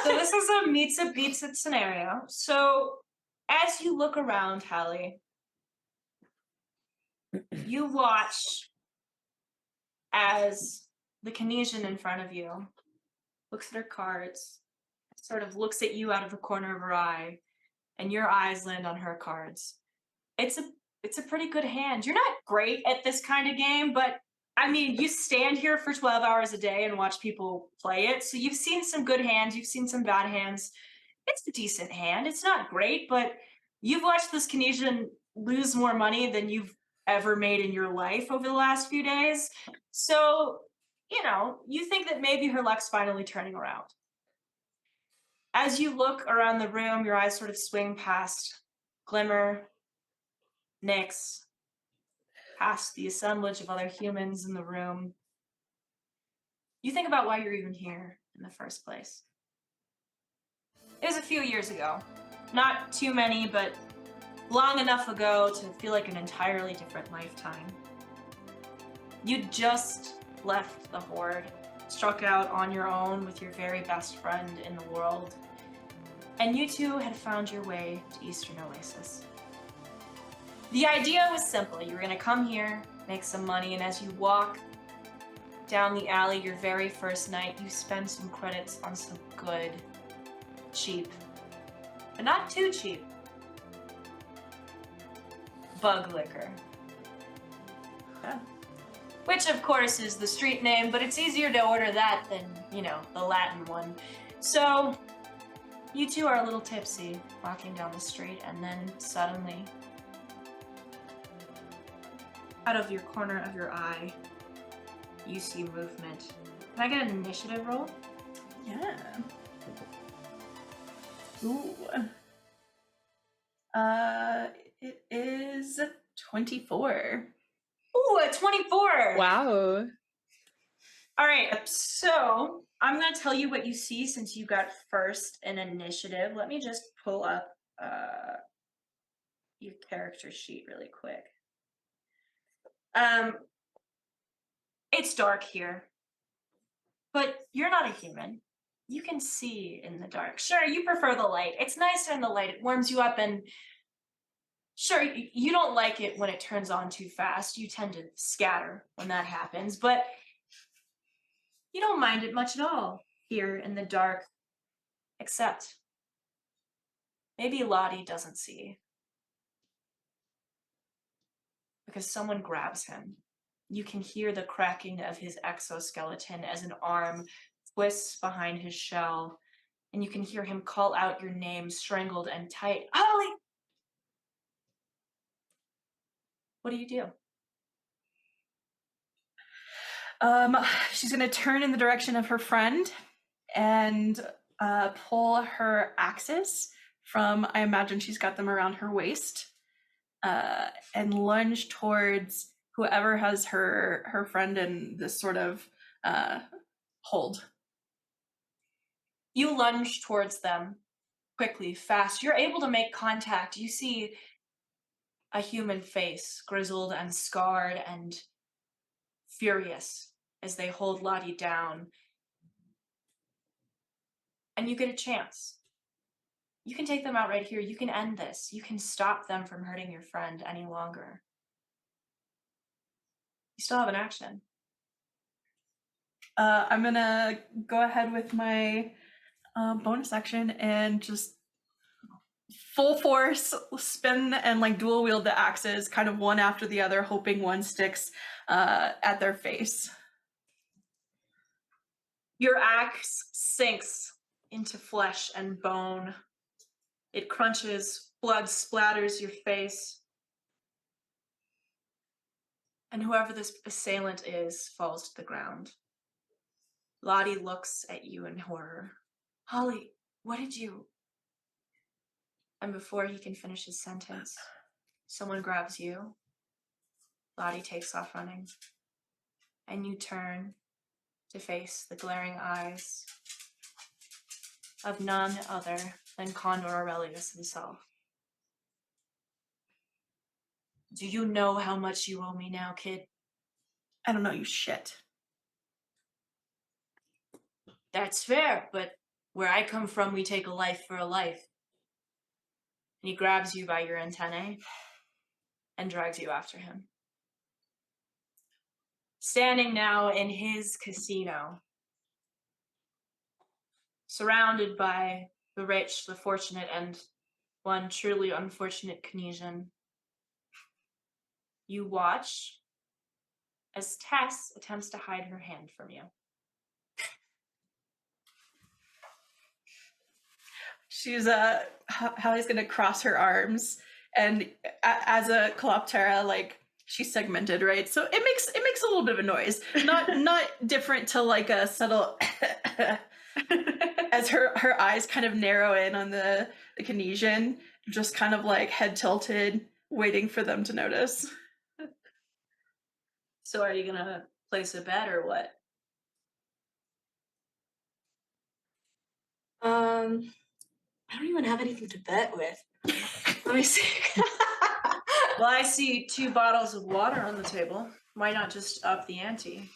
So this is a meets it beats it scenario. So as you look around, Hallie, you watch as the Canesian in front of you looks at her cards, sort of looks at you out of the corner of her eye, and your eyes land on her cards. It's a pretty good hand. You're not great at this kind of game, but I mean, you stand here for 12 hours a day and watch people play it. So you've seen some good hands, you've seen some bad hands. It's a decent hand. It's not great, but you've watched this Canesian lose more money than you've ever made in your life over the last few days. So, you think that maybe her luck's finally turning around. As you look around the room, your eyes sort of swing past Glimmer, Nyx, past the assemblage of other humans in the room. You think about why you're even here in the first place. It was a few years ago. Not too many, but long enough ago to feel like an entirely different lifetime. You'd just left the Horde, struck out on your own with your very best friend in the world, and you two had found your way to Eastern Oasis. The idea was simple. You were going to come here, make some money, and as you walk down the alley your very first night, you spend some credits on some good, cheap, but not too cheap, bug liquor. Yeah. Which, of course, is the street name, but it's easier to order that than, you know, the Latin one. So, you two are a little tipsy walking down the street, and then suddenly, out of your corner of your eye, you see movement. Can I get an initiative roll? Yeah. Ooh. It is 24. Ooh, a 24! Wow. All right, so I'm going to tell you what you see since you got first in initiative. Let me just pull up your character sheet really quick. It's dark here, but you're not a human. You can see in the dark. Sure, you prefer the light. It's nicer in the light. It warms you up, and sure, you don't like it when it turns on too fast. You tend to scatter when that happens, but you don't mind it much at all here in the dark, except maybe Lottie doesn't see. Because someone grabs him. You can hear the cracking of his exoskeleton as an arm twists behind his shell, and you can hear him call out your name, strangled and tight. Holly! What do you do? She's gonna turn in the direction of her friend and pull her axes from, I imagine she's got them around her waist, and lunge towards whoever has her friend in this sort of hold. You lunge towards them quickly, fast. You're able to make contact. You see a human face, grizzled and scarred and furious as they hold Lottie down. And you get a chance. You can take them out right here. You can end this. You can stop them from hurting your friend any longer. You still have an action. I'm gonna go ahead with my bonus action and just full force spin and like dual wield the axes, kind of one after the other, hoping one sticks at their face. Your axe sinks into flesh and bone. It crunches, blood splatters your face. And whoever this assailant is falls to the ground. Lottie looks at you in horror. Holly, what did you? And before he can finish his sentence, someone grabs you. Lottie takes off running. And you turn to face the glaring eyes of none other than Condor Aurelius himself. Do you know how much you owe me now, kid? I don't know you shit. That's fair, but where I come from, we take a life for a life. And he grabs you by your antennae and drags you after him. Standing now in his casino, surrounded by the rich, the fortunate, and one truly unfortunate Canesian, you watch as Tess attempts to hide her hand from you. She's Hallie's gonna cross her arms, and as a Coloptera, like she's segmented, right? So it makes a little bit of a noise, not different to like a subtle as her eyes kind of narrow in on the Canesian, just kind of like head tilted, waiting for them to notice. So are you gonna place a bet or what? I don't even have anything to bet with. Let me see. Well, I see 2 bottles of water on the table. Why not just up the ante?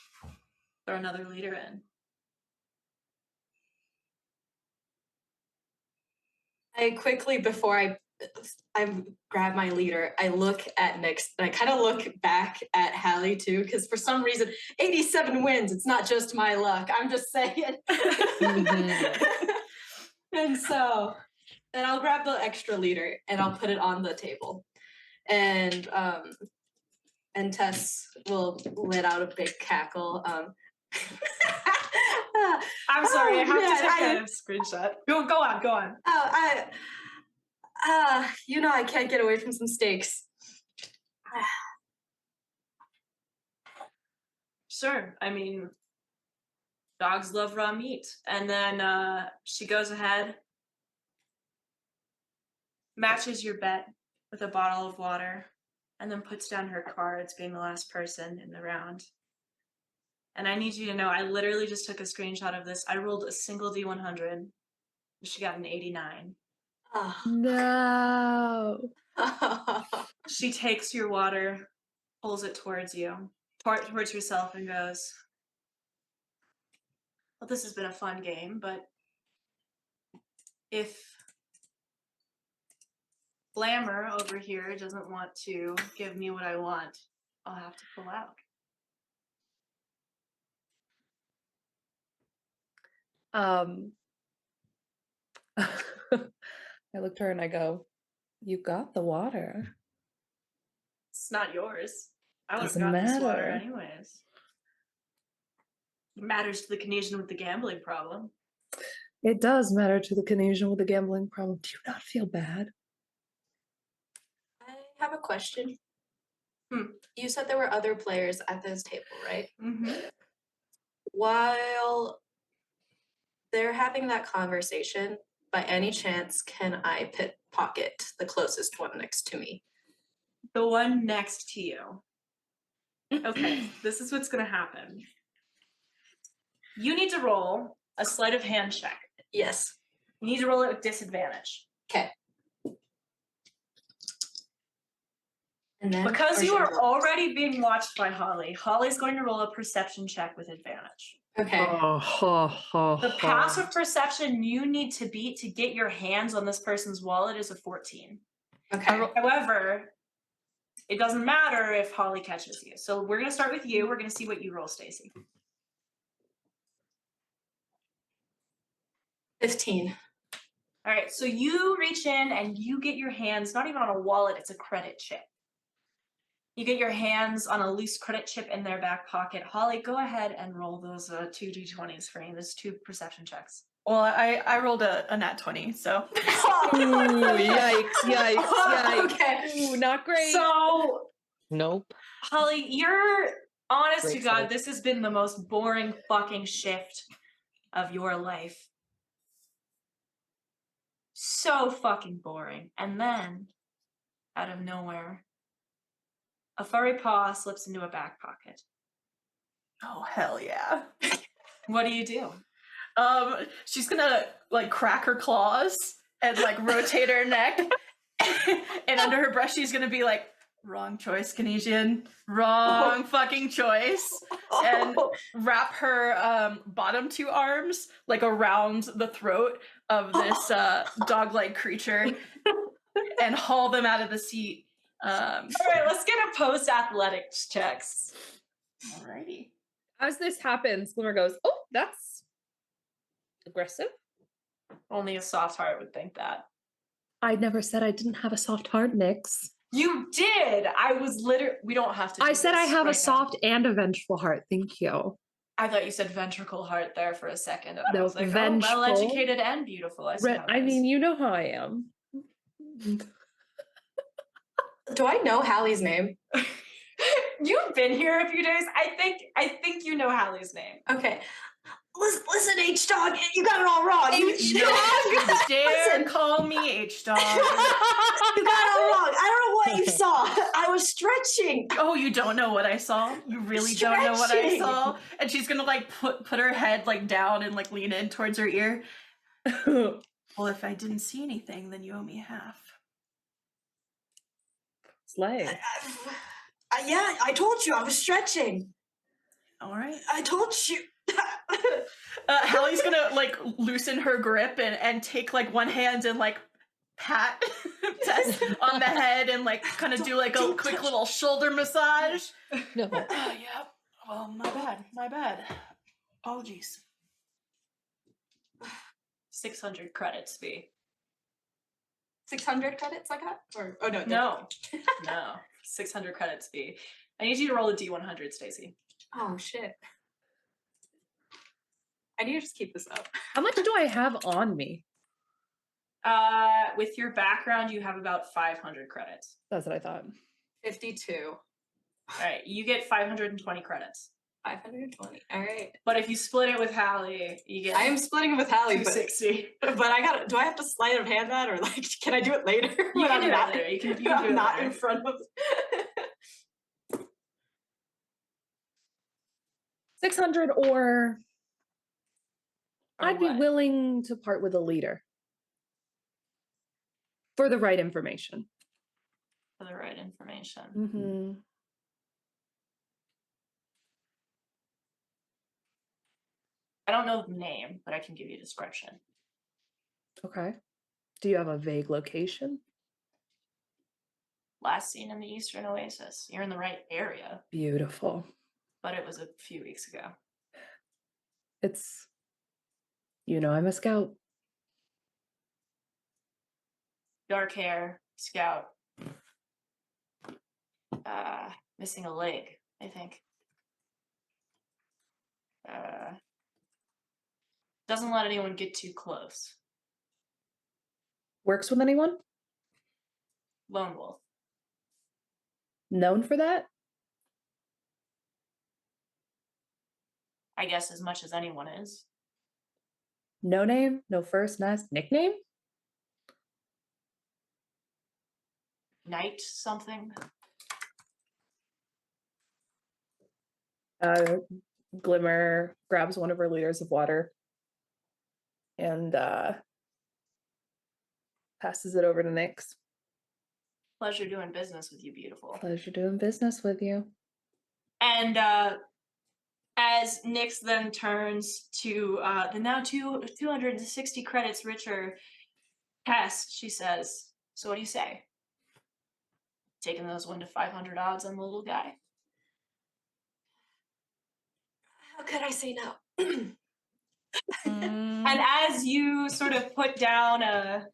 Throw another liter in. I quickly, before I grab my leader, I look at Nyx and I kind of look back at Hallie too, because for some reason, 87 wins. It's not just my luck. I'm just saying. And so, then I'll grab the extra leader and I'll put it on the table. And Tess will let out a big cackle. I'm sorry, I have man, to take a screenshot. Go on. I can't get away from some steaks. Sure. I mean, dogs love raw meat. And then she goes ahead, matches your bet with a bottle of water, and then puts down her cards, being the last person in the round. And I need you to know, I literally just took a screenshot of this. I rolled a single D100. And she got an 89. No. She takes your water, pulls it towards you, towards herself, and goes, well, this has been a fun game, but if Flammer over here doesn't want to give me what I want, I'll have to pull out. I looked at her and I go, you got the water. It's not yours. I would have Doesn't got this water matter. anyways. It matters to the Canadian with the gambling problem. It does matter to the Canadian with a gambling problem. Do you not feel bad? I have a question. Hmm. You said there were other players at this table, right? Mm-hmm. While they're having that conversation, by any chance, can I pocket the closest one next to me? The one next to you. Okay, this is what's going to happen. You need to roll a sleight of hand check. Yes. You need to roll it with disadvantage. Okay. And then Because you are already being watched by Holly, Holly's going to roll a perception check with advantage. Okay. The passive perception you need to beat to get your hands on this person's wallet is a 14. Okay. However, it doesn't matter if Holly catches you. So we're going to start with you. We're going to see what you roll, Stacy. 15. All right, so you reach in and you get your hands, not even on a wallet, it's a credit chip. You get your hands on a loose credit chip in their back pocket. Holly, go ahead and roll those 2 d20s for me. Those 2 perception checks. Well, I rolled a nat 20, so. Ooh, yikes. Okay. Ooh, not great. So, Nope. Holly, you're honest Great to God, start. this has been the most boring fucking shift of your life. So fucking boring. And then, out of nowhere, a furry paw slips into a back pocket. Oh, hell yeah. What do you do? She's gonna like crack her claws and like rotate her neck, and under her breath she's gonna be like, "Wrong choice, Canadian. Wrong fucking choice." And wrap her bottom 2 arms like around the throat of this dog-like creature, and haul them out of the seat. All right, let's get a post-athletics checks. Alrighty. As this happens, Glimmer goes, oh, that's aggressive. Only a soft heart would think that. I never said I didn't have a soft heart, Nyx. You did. I was literally. We don't have to. I do said I this have right a soft and a vengeful heart. Thank you. now. I thought you said ventricle heart there for a second, and I No, was like, vengeful. oh, well-educated and beautiful. I see how it I is. mean, you know how I am. Do I know Hallie's name? You've been here a few days. I think you know Hallie's name. Okay. Listen, H-Dog, you got it all wrong. You dare Listen. call me H-Dog. You got it all wrong. I don't know what you saw. I was stretching. Oh, you don't know what I saw? You really don't know what I Stretching. saw? And she's gonna like put her head like down and like lean in towards her ear. Well, if I didn't see anything, then you owe me half. Slay. Yeah, I told you I was stretching. All right. I told you. Hallie's gonna like loosen her grip and take like one hand and like pat Tess on the head and like kind of do like a Don't quick touch little shoulder massage. No. Oh yeah. Well, my bad. Apologies. 600 credits, B. 600 credits I got? Or oh no. No. No. 600 credits, B. I need you to roll a D100, Stacy. Oh shit. I need to just keep this up. How much do I have on me? With your background, you have about 500 credits. That's what I thought. 52. All right, you get 520 credits. 520. All right. But if you split it with Hallie, you get I am splitting it with Hallie, but 260. I got. Do I have to sleight of hand that, or like, can I do it later? You when can I'm do it not, later. You can when do I'm it not later. in front of. 600 or Or I'd be what? willing to part with a leader. For the right information. For the right information. Mm-hmm. I don't know the name, but I can give you a description. Okay. Do you have a vague location? Last seen in the Eastern Oasis. You're in the right area, Beautiful. but it was a few weeks ago. It's, I'm a scout. Dark hair, scout. Missing a leg, I think. Doesn't let anyone get too close. Works with anyone? Lone wolf. Known for that? I guess as much as anyone is. No name? No first, last, nickname? Knight something. Glimmer grabs one of her liters of water and passes it over to Nyx. Pleasure doing business with you, beautiful. Pleasure doing business with you. And as Nyx then turns to the now 260 credits richer Tess, she says, "So what do you say? Taking those 1 to 500 odds on the little guy?" How could I say no? And as you sort of put down a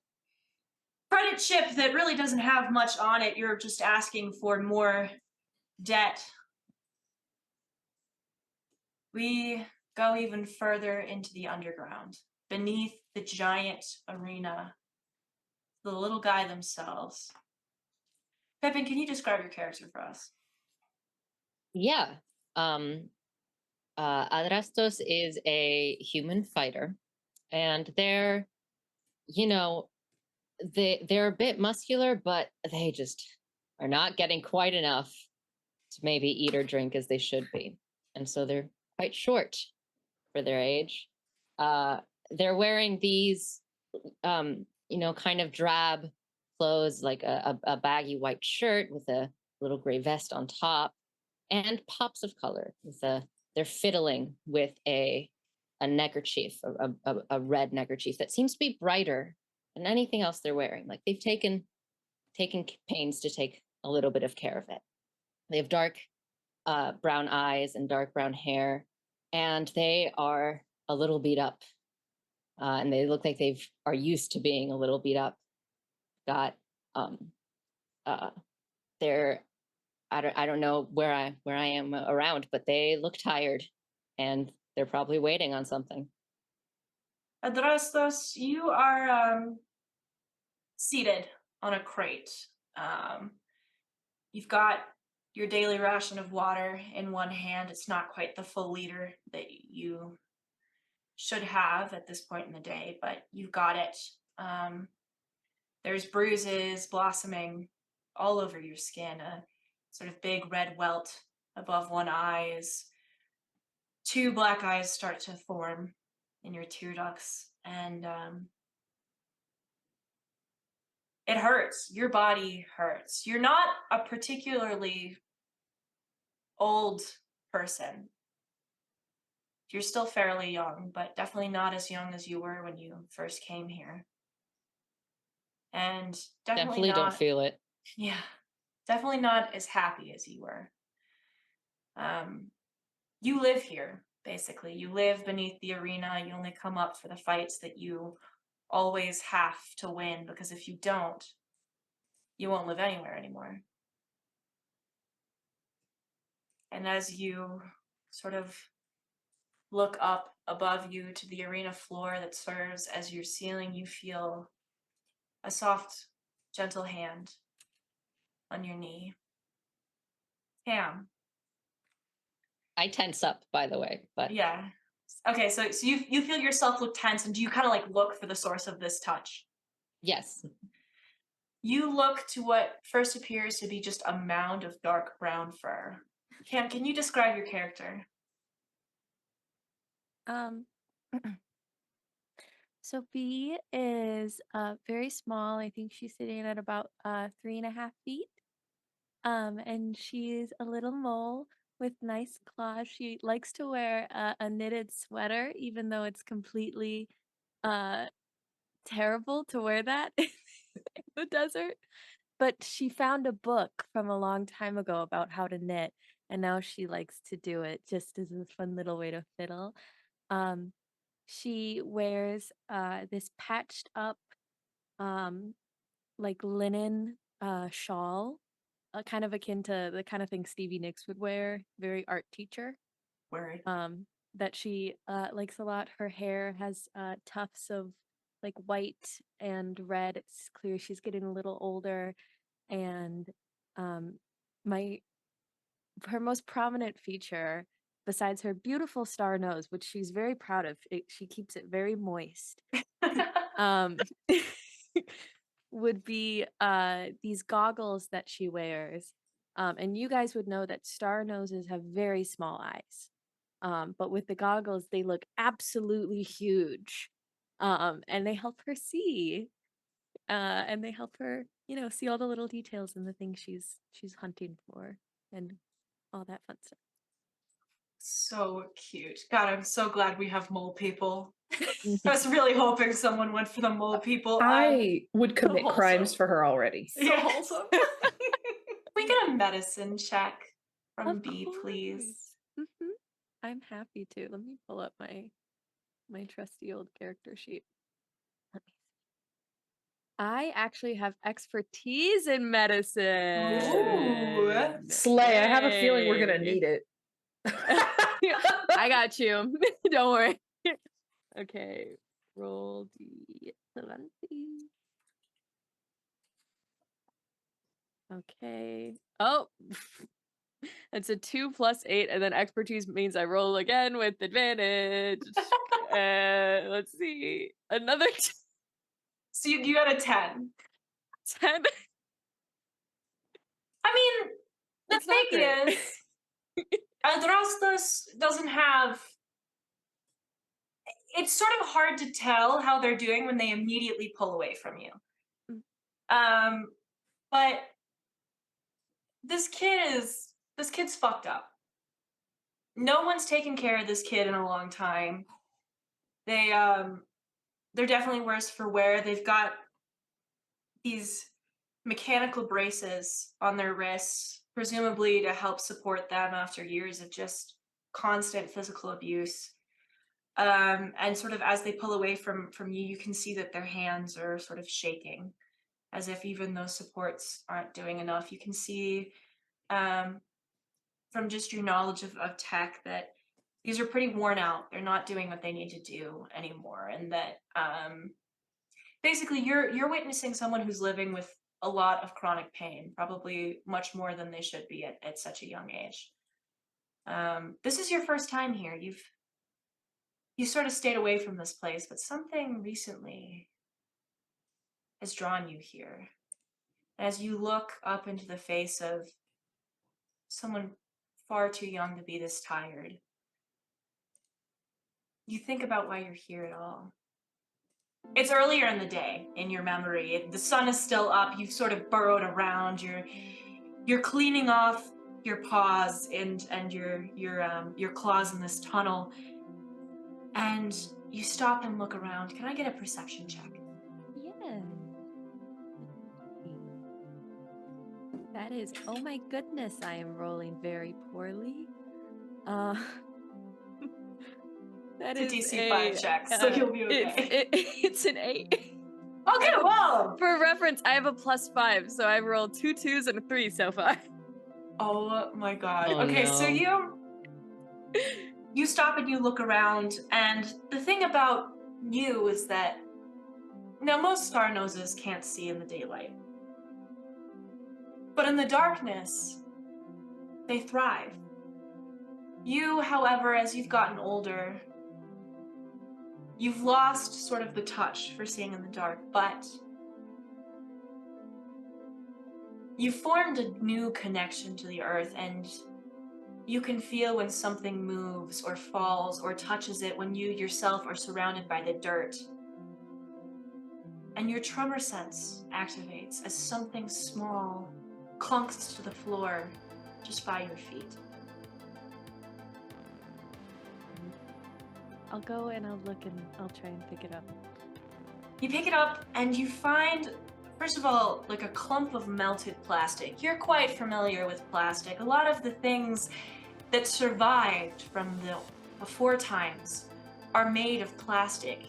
credit chip that really doesn't have much on it, you're just asking for more debt. We go even further into the underground, beneath the giant arena, the little guy themselves. Pippin, can you describe your character for us? Yeah. Adrastos is a human fighter, and they're a bit muscular, but they just are not getting quite enough to maybe eat or drink as they should be. And so they're quite short for their age. They're wearing these, kind of drab clothes, like a baggy white shirt with a little gray vest on top, and pops of color. They're fiddling with a neckerchief, a red neckerchief that seems to be brighter than anything else they're wearing. Like they've taken pains to take a little bit of care of it. They have dark brown eyes and dark brown hair, and they are a little beat up. And they look like are used to being a little beat up. Got they're I don't know where I am around, but they look tired, and they're probably waiting on something. Adrastos, you are seated on a crate. You've got your daily ration of water in one hand. It's not quite the full liter that you should have at this point in the day, but you've got it. There's bruises blossoming all over your skin, a sort of big red welt above one eye as 2 black eyes start to form in your tear ducts, and It hurts. Your body hurts. You're not a particularly old person. You're still fairly young, but definitely not as young as you were when you first came here. And Definitely don't not, feel it. yeah, definitely not as happy as you were. You live here, basically. You live beneath the arena. You only come up for the fights that you always have to win, because if you don't, you won't live anywhere anymore. And as you sort of look up above you to the arena floor that serves as your ceiling, you feel a soft, gentle hand on your knee. Cam. I tense up, by the way, but Yeah. Okay, so you feel yourself look tense, and do you kind of like look for the source of this touch? yes. You look to what first appears to be just a mound of dark brown fur. Cam, can you describe your character? Um, so B is very small. I think she's sitting at about 3.5 feet. And she's a little mole with nice claws. She likes to wear a knitted sweater, even though it's completely uh terrible to wear that in the desert. But she found a book from a long time ago about how to knit, and now she likes to do it just as a fun little way to fiddle. Um, she wears this patched up um like linen shawl, kind of akin to the kind of thing Stevie Nicks would wear, very art teacher. Word. That she likes a lot. Her hair has tufts of like white and red. It's clear she's getting a little older, and um, my her most prominent feature, besides her beautiful star nose, which she's very proud of, she keeps it very moist. um, would be these goggles that she wears. And you guys would know that star noses have very small eyes. But with the goggles, they look absolutely huge. And they help her see. And they help her, see all the little details and the things she's hunting for and all that fun stuff. So cute. God, I'm so glad we have mole people. I was really hoping someone went for the mole people. I would commit wholesome. crimes for her already. So wholesome. We get a medicine check from Of B, please. course. Mhm. I'm happy to. Let me pull up my trusty old character sheet. Let me see. I actually have expertise in medicine. Ooh. Slay, I have a feeling we're gonna Yay. need it. I got you. Don't worry. Okay. Roll D20. Okay. Oh, it's a 2 plus 8, and then expertise means I roll again with advantage. Let's see. Another So you got a 10. 10. I mean, the It's not thing great. is, Adrastos doesn't have. It's sort of hard to tell how they're doing when they immediately pull away from you. But this kid's fucked up. No one's taken care of this kid in a long time. They're definitely worse for wear. They've got these mechanical braces on their wrists, presumably to help support them after years of just constant physical abuse. And sort of as they pull away from you, you can see that their hands are sort of shaking, as if even those supports aren't doing enough. You can see from just your knowledge of tech that these are pretty worn out. They're not doing what they need to do anymore, and that basically you're witnessing someone who's living with a lot of chronic pain, probably much more than they should be at such a young age. This is your first time here. You sort of stayed away from this place, but something recently has drawn you here. As you look up into the face of someone far too young to be this tired, you think about why you're here at all. It's earlier in the day in your memory. The sun is still up. You've sort of burrowed around. You're cleaning off your paws and your claws in this tunnel, and you stop and look around. Can I get a perception check? Yeah. That is, oh my goodness, I am rolling very poorly. That It's a is DC 5 check, so you'll be okay. It's an 8. Okay, well. For reference, I have a +5, so I rolled 2 2s and a 3 so far. Oh my god. Oh, Okay, so no. you stop and you look around, and the thing about you is that now most star noses can't see in the daylight. But in the darkness, they thrive. You, however, as you've gotten older, you've lost sort of the touch for seeing in the dark, but you formed a new connection to the earth, and you can feel when something moves or falls or touches it when you yourself are surrounded by the dirt. And your tremor sense activates as something small clunks to the floor just by your feet. I'll go and I'll look and I'll try and pick it up. You pick it up and you find, first of all, like a clump of melted plastic. You're quite familiar with plastic. A lot of the things that survived from the before times are made of plastic.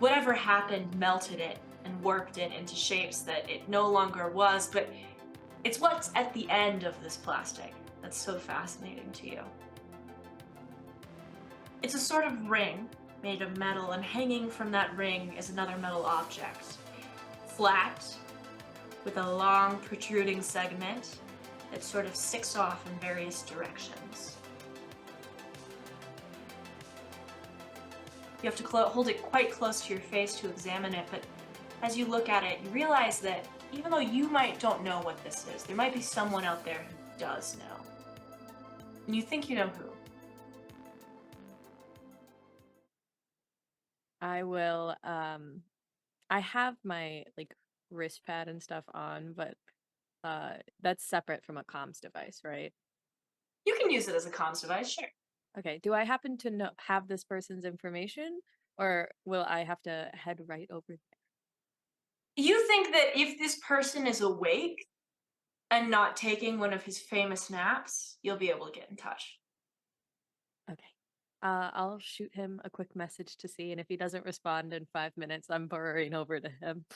Whatever happened melted it and warped it into shapes that it no longer was, but it's what's at the end of this plastic that's so fascinating to you. It's a sort of ring made of metal, and hanging from that ring is another metal object. Flat, with a long protruding segment that sort of sticks off in various directions. You have to hold it quite close to your face to examine it, but as you look at it, you realize that even though you don't know what this is, there might be someone out there who does know. And you think you know who. I will I have my like wrist pad and stuff on, but that's separate from a comms device, right? You can use it as a comms device, sure. Okay. Do I happen to have this person's information, or will I have to head right over there? You think that if this person is awake and not taking one of his famous naps, you'll be able to get in touch. Okay. I'll shoot him a quick message to see, and if he doesn't respond in 5 minutes, I'm burrowing over to him.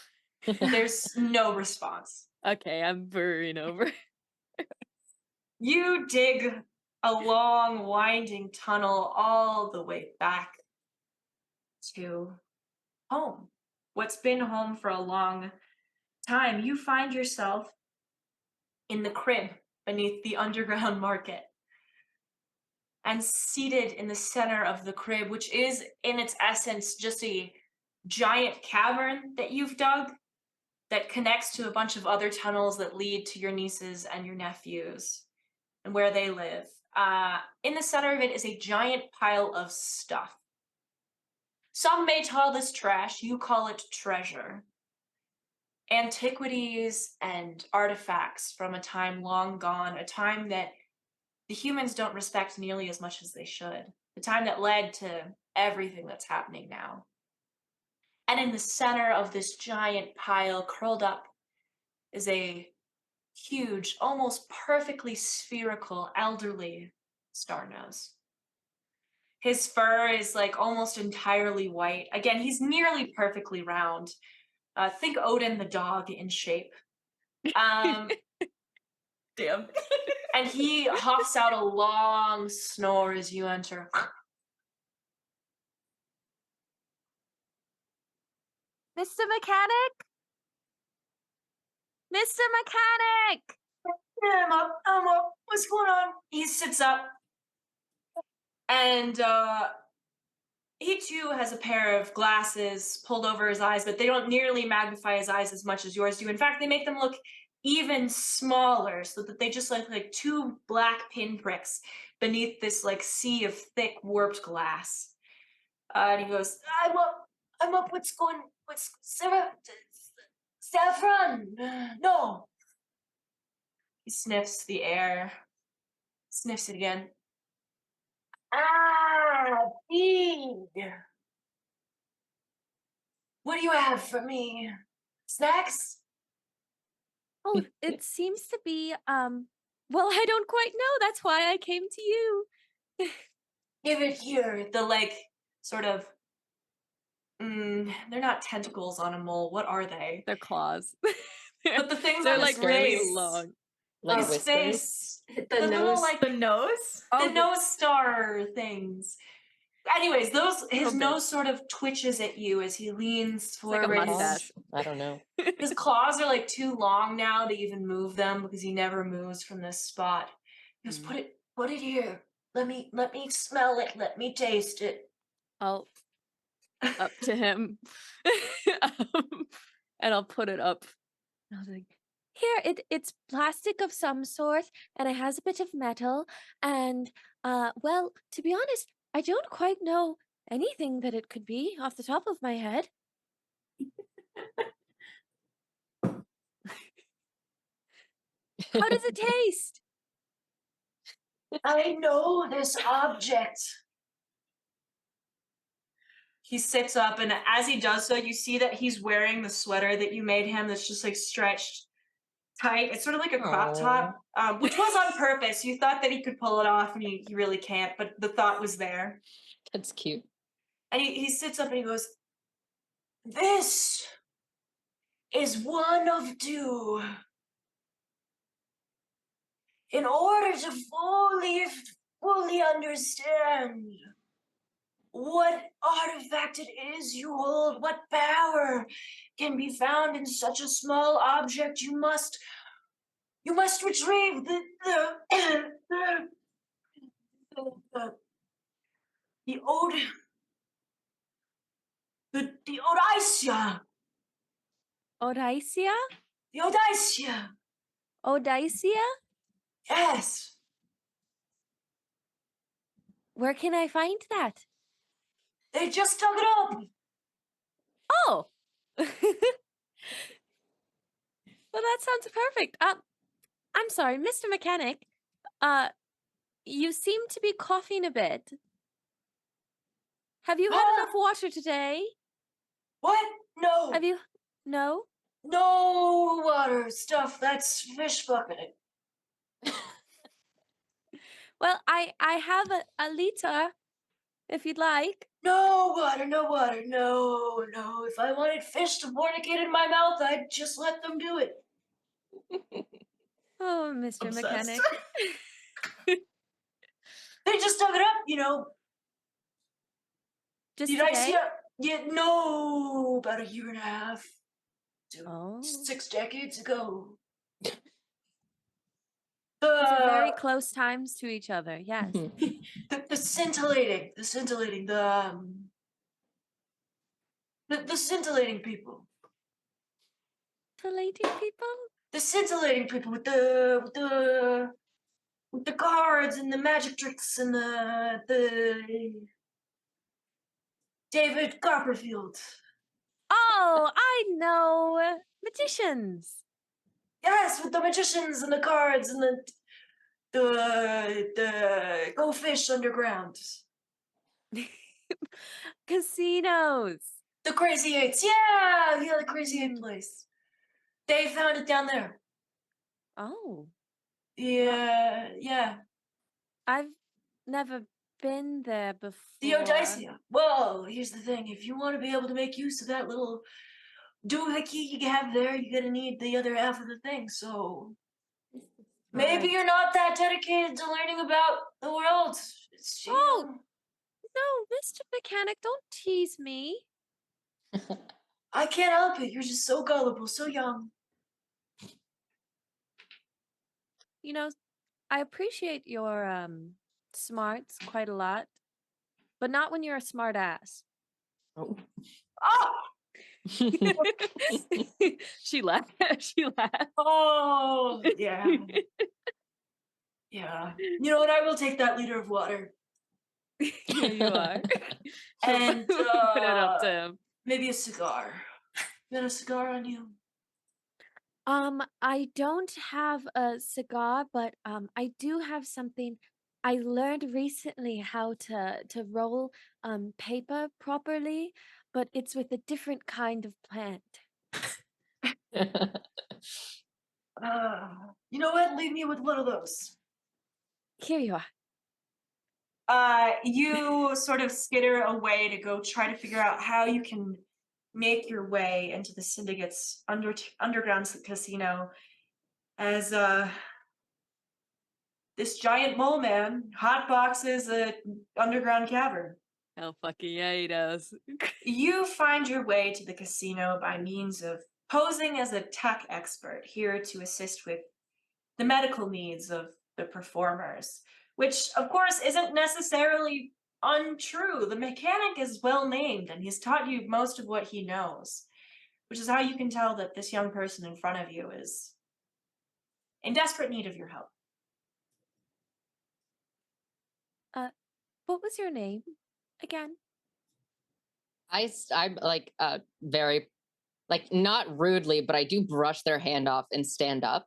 There's no response. Okay, I'm burrowing over. You dig a long, winding tunnel all the way back to home. What's been home for a long time. You find yourself in the crib beneath the underground market. And seated in the center of the crib, which is in its essence just a giant cavern that you've dug that connects to a bunch of other tunnels that lead to your nieces and your nephews and where they live. In the center of it is a giant pile of stuff. Some may call this trash, you call it treasure. Antiquities and artifacts from a time long gone, a time that the humans don't respect nearly as much as they should. The time that led to everything that's happening now. And in the center of this giant pile, curled up, is a huge, almost perfectly spherical, elderly star nose. His fur is like almost entirely white. Again, he's nearly perfectly round. Think Odin the dog in shape. Damn. And he huffs out a long snore as you enter. Mr. Mechanic? Mr. Mechanic! Yeah, I'm up. What's going on? He sits up. And he too has a pair of glasses pulled over his eyes, but they don't nearly magnify his eyes as much as yours do. In fact, they make them look even smaller so that they just look like two black pinpricks beneath this like sea of thick warped glass. And he goes, I'm up with saffron. No. He sniffs the air, sniffs it again. Ah, feed. What do you have for me? Snacks? Oh, it seems to be well, I don't quite know. That's why I came to you. Give it here. The sort of. They're not tentacles on a mole. What are they? They're claws. But the things They're on like his really face. long. Like His whiskers? face. The little nose. The nose? the nose star things. Anyways, his Little bit. nose sort of twitches at you as he leans like a forward. mustache. I don't know. His claws are too long now to even move them because he never moves from this spot. He goes, put it here. Let me smell it. Let me taste it. I'll up to him. And I'll put it up. I was like, here, it's plastic of some sort, and it has a bit of metal, and well, to be honest, I don't quite know anything that it could be off the top of my head. How does it taste? I know this object. He sits up, and as he does so, you see that he's wearing the sweater that you made him that's just stretched tight. It's sort of like a crop top, which was on purpose. You thought that he could pull it off, and he really can't, but the thought was there. That's cute. And he sits up and he goes, this is one of two. In order to fully understand what artifact it is you hold, what power can be found in such a small object, you must retrieve the Odysseia. Odysseia? The Odysseia. Odysseia? Yes. Where can I find that? They just dug it up. Oh. Well, that sounds perfect. I'm sorry, Mr. Mechanic. You seem to be coughing a bit. Have you had enough water today? What? No. Have you? No? No water stuff. That's fish bucket. Well, I have a liter, if you'd like. No water, no water, no. If I wanted fish to fornicate in my mouth, I'd just let them do it. Oh, Mr. Obsessed. Mechanic. They just dug it up, Just Did I today? see it? Yeah, no, about a year and a half. Oh. 6 decades ago. Those are very The close times to each other, yes. the scintillating, the scintillating people. Scintillating people? The scintillating people with the cards and the magic tricks and the David Copperfield. Oh, I know. Magicians. Yes, with the magicians and the cards and the go fish underground. Casinos. The Crazy Eights. Yeah, the Crazy Eight place. They found it down there. Oh. Yeah. I've never been there before. The Odysseia. Well, here's the thing. If you want to be able to make use of that little doohickey you have there, you're gonna need the other half of the thing, so maybe Right. you're not that dedicated to learning about the world. Oh. No, Mr. Mechanic, don't tease me. I can't help it. You're just so gullible, so young. I appreciate your smarts quite a lot, but not when you're a smart ass. Oh. Oh! She laughed. She laughed. Oh, yeah. Yeah. You know what? I will take that liter of water. Yeah, you are. And Put it up to him. Maybe a cigar. You got a cigar on you? I don't have a cigar, but I do have something. I learned recently how to roll paper properly, but it's with a different kind of plant. You know what? Leave me with one of those. Here you are. You sort of skitter away to go try to figure out how you can make your way into the syndicate's underground casino as this giant mole man hotboxes a underground cavern. Hell fucking yeah, he does. You find your way to the casino by means of posing as a tech expert here to assist with the medical needs of the performers, which of course isn't necessarily untrue. The mechanic is well named and he's taught you most of what he knows, which is how you can tell that this young person in front of you is in desperate need of your help. What was your name again? I'm like very like not rudely, but I do brush their hand off and stand up.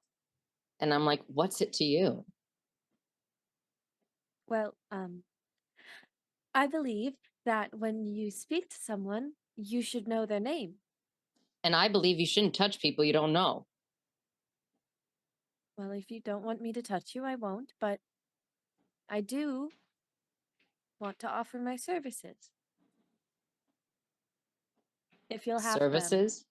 And I'm like, what's it to you? Well, I believe that when you speak to someone, you should know their name. And I believe you shouldn't touch people you don't know. Well, if you don't want me to touch you, I won't, but I do want to offer my services. If you'll have them. Services?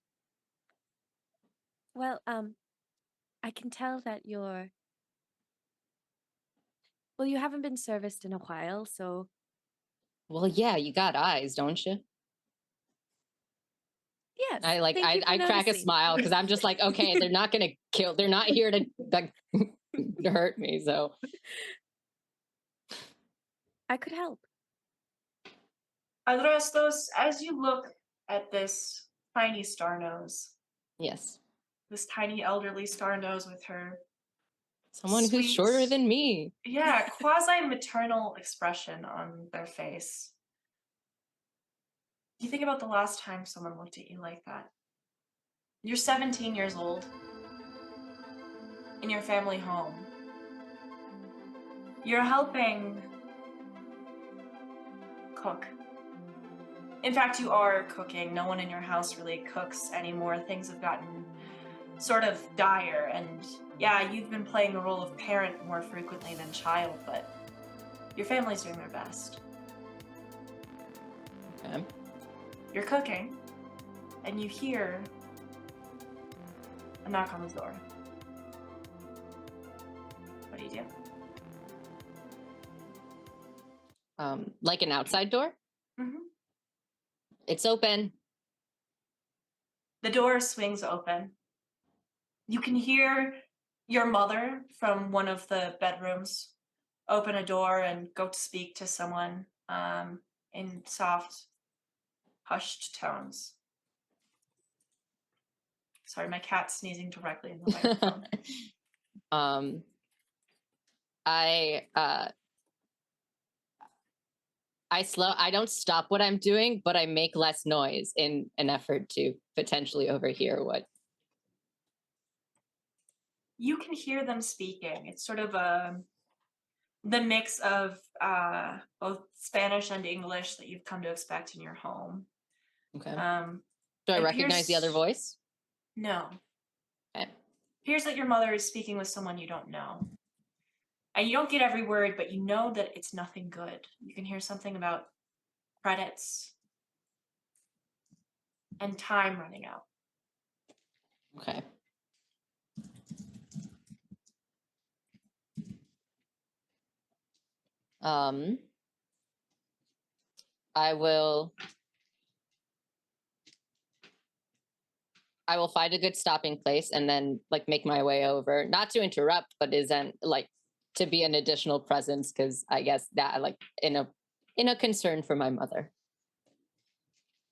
Well, I can tell that you're. Well, you haven't been serviced in a while, so. Well, yeah, you got eyes, don't you? Yes. I like thank you for I crack a noticing. smile because I'm just like, okay, they're not gonna kill, they're not here to like to hurt me. So I could help. Adrastos, as you look at this tiny star nose, yes. this tiny elderly star nose with her Someone who's shorter sweet- than me. yeah, quasi-maternal expression on their face. You think about the last time someone looked at you like that. You're 17 years old in your family home. You're helping cook. In fact, you are cooking. No one in your house really cooks anymore. Things have gotten sort of dire, and yeah, you've been playing the role of parent more frequently than child, but your family's doing their best. Okay. You're cooking, and you hear a knock on the door. What do you do? Like an outside door? Mm-hmm. It's open. The door swings open. You can hear your mother from one of the bedrooms open a door and go to speak to someone in soft, hushed tones. Sorry, my cat's sneezing directly in the microphone. I don't stop what I'm doing, but I make less noise in an effort to potentially overhear what. You can hear them speaking. It's sort of the mix of both Spanish and English that you've come to expect in your home. Okay. Do I it recognize the other voice? No. Okay. It appears that your mother is speaking with someone you don't know. And you don't get every word, but you know that it's nothing good. You can hear something about credits and time running out. Okay. I will find a good stopping place and then like make my way over, not to interrupt, but isn't like to be an additional presence, because I guess that like in a concern for my mother.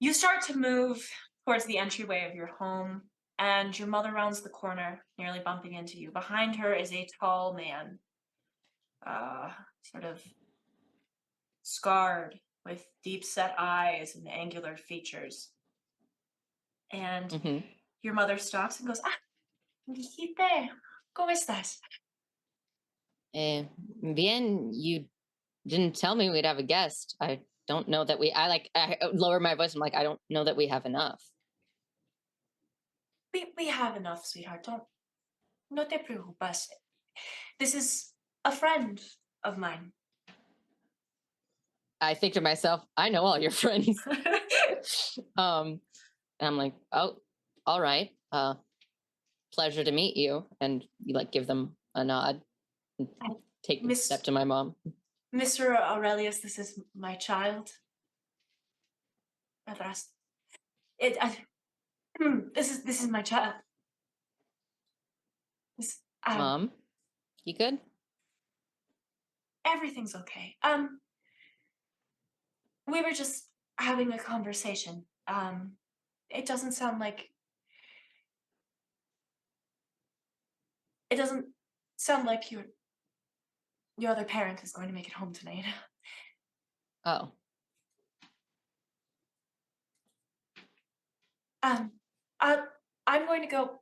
You start to move towards the entryway of your home, and your mother rounds the corner, nearly bumping into you. Behind her is a tall man, sort of scarred with deep-set eyes and angular features. And Mhm. your mother stops and goes, Mijita, ¿cómo estás? Bien, you didn't tell me we'd have a guest. I don't know that I lower my voice. I'm like, I don't know that we have enough. We have enough, sweetheart. No te preocupes. This is a friend of mine. I think to myself, I know all your friends. And I'm like, oh, all right. Pleasure to meet you. And you like give them a nod and take a step to my mom. Mr. Aurelius, this is my child. This is my child. Mom, you good? Everything's okay. We were just having a conversation. It doesn't sound like your other parent is going to make it home tonight. Oh. I'm going to go.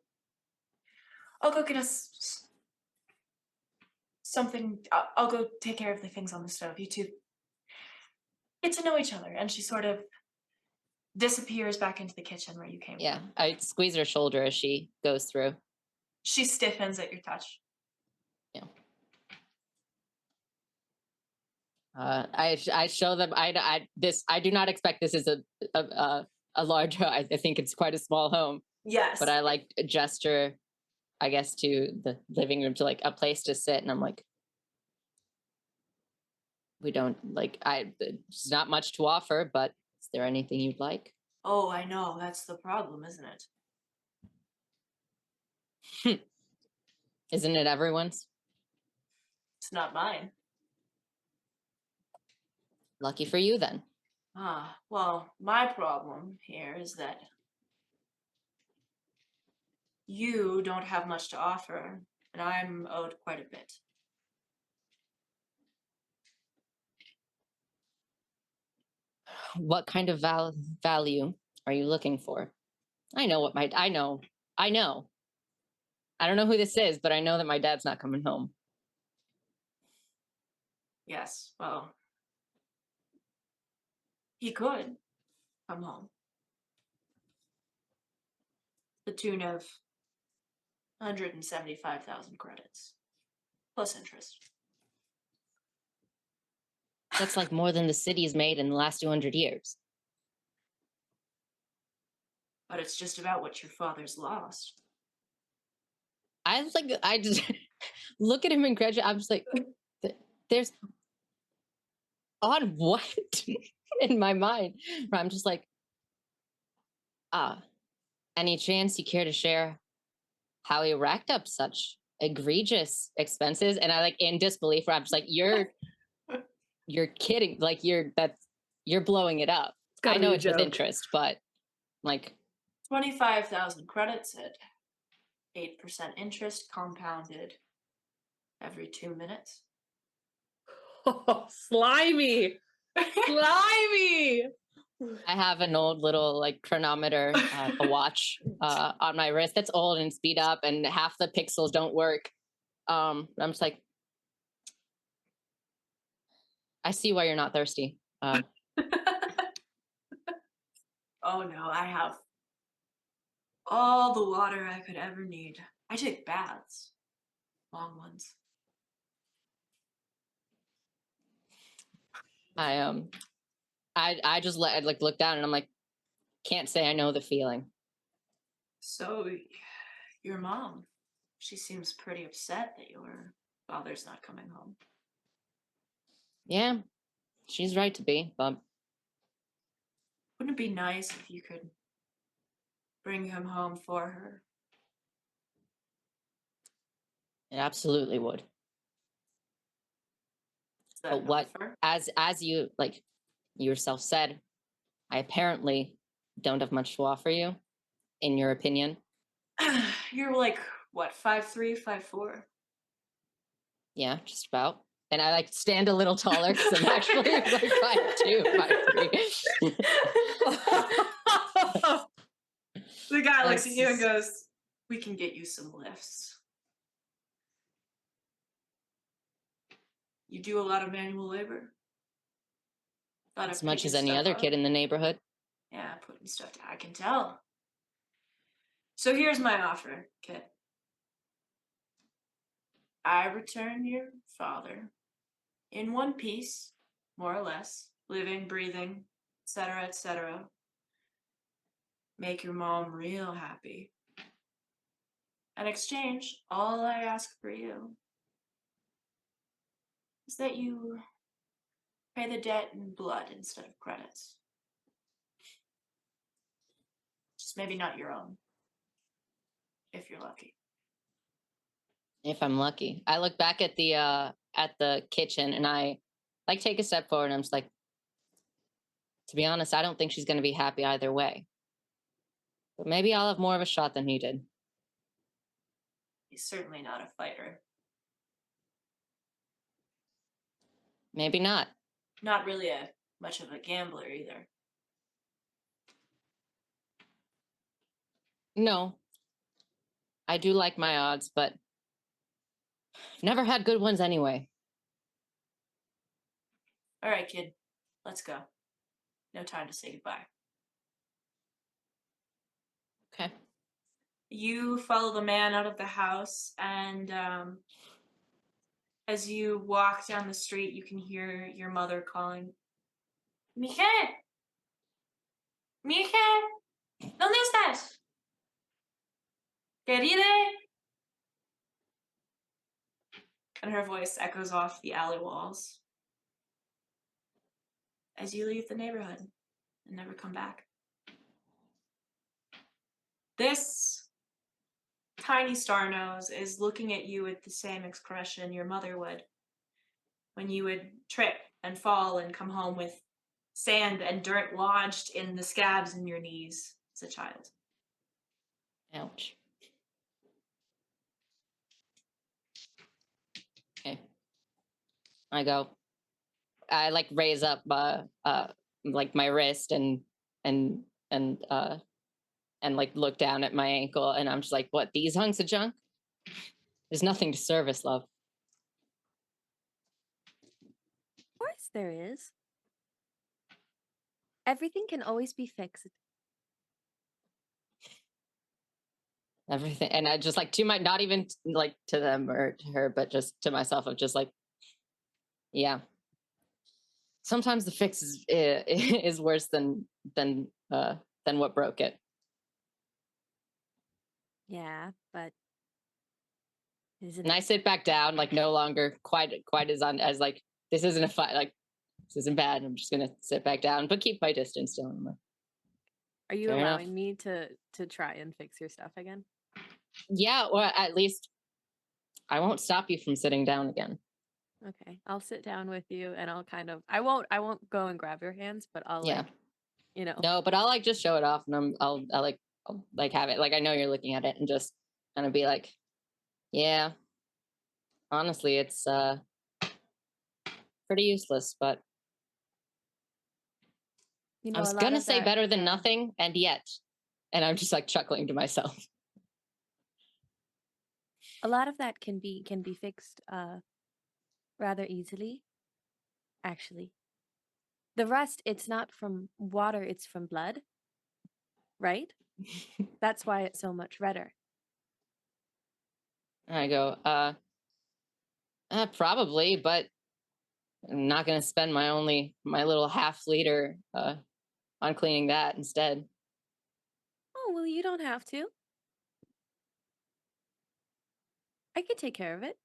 I'll go get us something. I'll go take care of the things on the stove. You two get to know each other. And she sort of disappears back into the kitchen where you came Yeah, from. I squeeze her shoulder as she goes through. She stiffens at your touch. Yeah. I show them. I do not expect this is a large. I think it's quite a small home. Yes. But I like gesture, I guess, to the living room to like a place to sit, and I'm like, we don't like. There's not much to offer, but is there anything you'd like? Oh, I know. That's the problem, isn't it? Isn't it everyone's? It's not mine. Lucky for you, then. Well, my problem here is that you don't have much to offer, and I'm owed quite a bit. What kind of value are you looking for? I know. I know. I don't know who this is, but I know that my dad's not coming home. Yes, well, he could come home. The tune of 175,000 credits, plus interest. That's like more than the city's made in the last 200 years. But it's just about what your father's lost. I just look at him incredulous. I'm just like, there's on what in my mind. Where I'm just like, any chance you care to share how he racked up such egregious expenses? And I like in disbelief where I'm just like, you're kidding. Like you're blowing it up. I know it's with interest, but like 25,000 credits at 8% interest compounded every 2 minutes. Oh, slimy. Slimy. I have an old little like chronometer, a watch on my wrist that's old and speed up, and half the pixels don't work. I'm just like, I see why you're not thirsty. Oh no, I have all the water I could ever need. I take baths, long ones. I just look down and I'm like, can't say I know the feeling. So, your mom, she seems pretty upset that your father's not coming home. Yeah, she's right to be, but wouldn't it be nice if you could bring him home for her? it absolutely would. But what, as you like yourself said, I apparently don't have much to offer you, in your opinion. You're like, what, 5'3", 5'4"? Yeah, just about. And I like stand a little taller because I'm actually like 5'2", 5'3". looks at you and goes, "We can get you some lifts. You do a lot of manual labor? Lot As of much as picking any stuff other up? kid in the neighborhood. Yeah, putting stuff down. I can tell. So here's my offer, kid. I return your father in one piece, more or less, living, breathing, etc., etc. Make your mom real happy. In exchange, all I ask for you is that you pay the debt in blood instead of credits. Just maybe not your own, if you're lucky. If I'm lucky. I look back at the kitchen and I like take a step forward and I'm just like, to be honest, I don't think she's gonna be happy either way. But maybe I'll have more of a shot than he did. He's certainly not a fighter. Maybe not. Not really much of a gambler either. No. I do like my odds, but I've never had good ones anyway. All right, kid. Let's go. No time to say goodbye. Okay. You follow the man out of the house, and as you walk down the street, you can hear your mother calling, Miguel! Miguel! ¿Dónde estás? Querida? And her voice echoes off the alley walls as you leave the neighborhood and never come back. This tiny star nose is looking at you with the same expression your mother would when you would trip and fall and come home with sand and dirt lodged in the scabs in your knees as a child. Ouch. Okay. I like raise up like my wrist and like look down at my ankle and I'm just like, what, these hunks of junk? There's nothing to service, love. Of course there is. Everything can always be fixed. Everything. And I just like to my, not even like to them or to her, but just to myself of just like, yeah. Sometimes the fix is worse than what broke it. Yeah, but isn't And I sit back down, like no longer quite as on as like this isn't a fight, like this isn't bad. I'm just gonna sit back down, but keep my distance still. Are you Fair enough. allowing me to try and fix your stuff again? Yeah, or at least I won't stop you from sitting down again. Okay, I'll sit down with you and I'll kind of I won't go and grab your hands, but I'll Yeah. like, you know. No, but I'll like just show it off and I'll like have it like I know you're looking at it and just kind of be like, yeah. Honestly, it's pretty useless, but You I know, was a lot gonna of say that, better than nothing, and yet, and I'm just like chuckling to myself. a lot of that can be fixed rather easily. Actually. The rust, it's not from water, it's from blood. Right? That's why it's so much redder. And I go, probably, but I'm not gonna spend my little half liter on cleaning that instead. Oh, well, you don't have to. I could take care of it.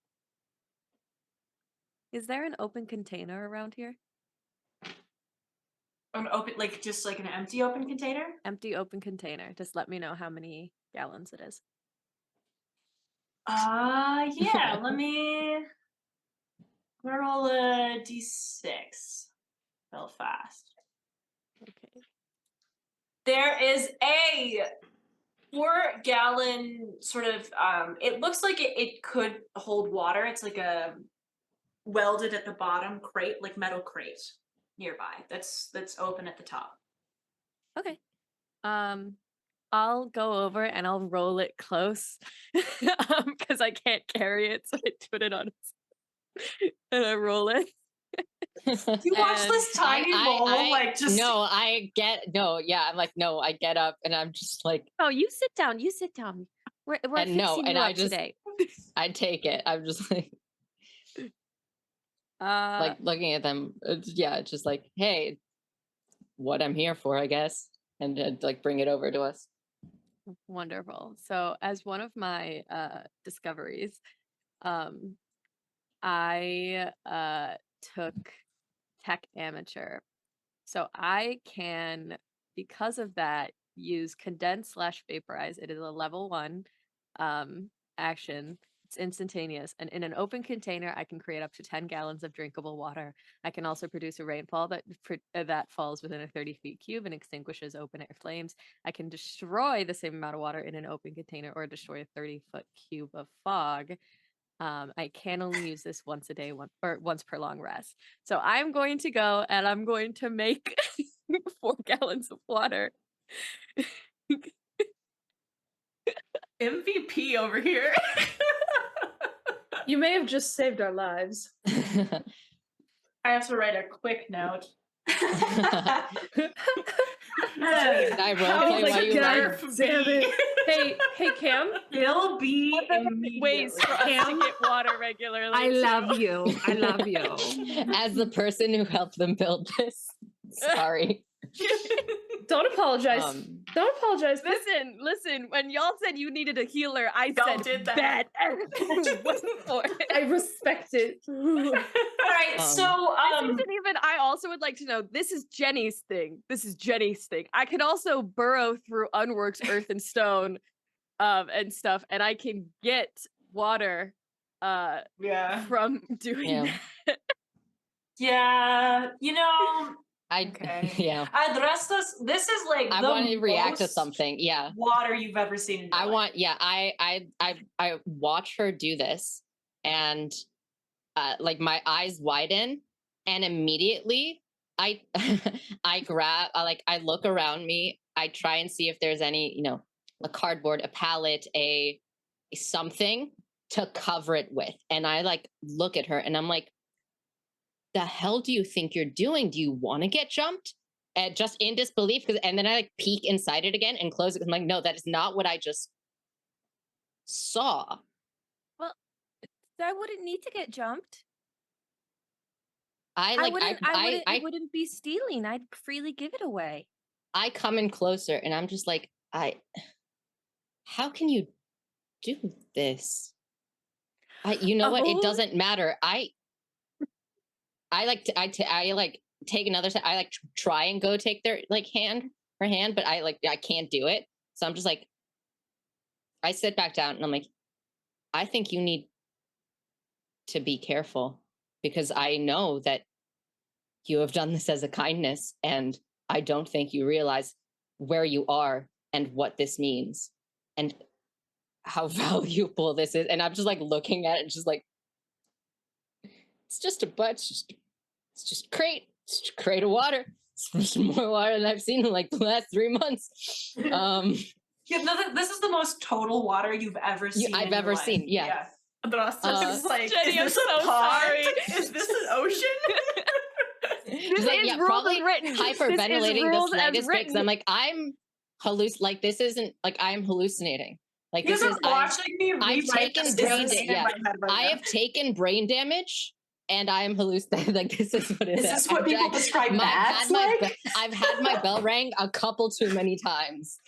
Is there an open container around here? An open, like just like an empty open container? Empty open container. Just let me know how many gallons it is. Yeah, let me roll a d6 real fast. Okay. There is a 4-gallon sort of, it looks like it could hold water. It's like a welded at the bottom crate, like metal crate nearby. That's open at the top. Okay. I'll go over and I'll roll it close because I can't carry it, so I put it on and I roll it. You watch this tiny mole like just no, yeah, I'm like, no, I get up and I'm just like, Oh, you sit down. You sit down. We're and no, fixing and you I up just today. I take it. I'm just like looking at them. Yeah, just like, hey, what I'm here for, I guess, and like bring it over to us. Wonderful. So, as one of my discoveries, I took Tech Amateur. So I can, because of that, use condense / vaporize. It is a level 1 action. It's instantaneous. And in an open container, I can create up to 10 gallons of drinkable water. I can also produce a rainfall that falls within a 30-feet cube and extinguishes open air flames. I can destroy the same amount of water in an open container or destroy a 30-foot cube of fog. I can only use this once a day, once per long rest. So I'm going to go and I'm going to make 4 gallons of water. MVP over here. You may have just saved our lives. I have to write a quick note. I roleplay while you learn. Damn it. Hey, Cam. It'll be Ways for us to get water regularly. I love you. I love you. As the person who helped them build this, sorry. Don't apologize. Don't apologize. Listen. When y'all said you needed a healer, I Y'all said did that. bet. Wait for it. I respect it. All right, so I also would like to know, this is Jenny's thing. I can also burrow through unworked earth and stone and stuff, and I can get water from doing that. Yeah, Yeah. Adrestas, this is like I want to react to something. Yeah. Water you've ever seen in your life. I watch her do this, and like my eyes widen, and immediately I I look around me. I try and see if there's any, a cardboard, a pallet, a something to cover it with. And I like look at her and I'm like, the hell do you think you're doing? Do you want to get jumped? Just in disbelief. And then I like peek inside it again and close it. I'm like, no, that is not what I just saw. Well, I wouldn't need to get jumped. I wouldn't be stealing. I'd freely give it away. I come in closer and I'm just like, how can you do this? You know what? It doesn't matter. I take another step. I like try and go take her hand, but I can't do it. So I'm just like, I sit back down and I'm like, I think you need to be careful because I know that you have done this as a kindness, and I don't think you realize where you are and what this means and how valuable this is. And I'm just like looking at it, just like, it's just a bunch. It's just a crate of water. It's more water than I've seen in like the last 3 months. This is the most total water you've ever seen. I've ever seen. Yeah. Androstas is like, Jenny, is this I'm a so pond? sorry. Is this an ocean? This like, is rules probably as written. hyperventilating the slightest bit because I'm written. like, I'm this isn't like I'm hallucinating. Like You this guys is are watching me I've rewrite taken this brain scene in yeah. my head right I now. have taken brain damage and I am hallucinating. Like this is what it is. Is this what people describe bats like? I've had my bell rang a couple too many times.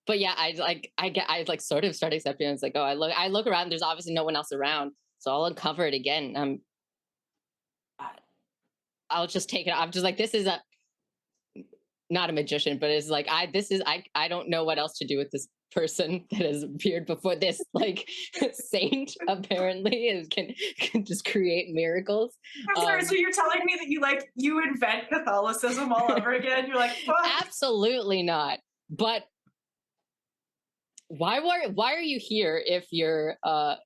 But yeah, I sort of start accepting it. It's like, oh, I look around, there's obviously no one else around. So I'll uncover it again. I'll just take it. I'm just like, this is not a magician, but it's like, I don't know what else to do with this person that has appeared before this like saint apparently can just create miracles. I'm sorry, so you're telling me that you invent Catholicism all over again? You're like, fuck. Absolutely not. But why are you here if you're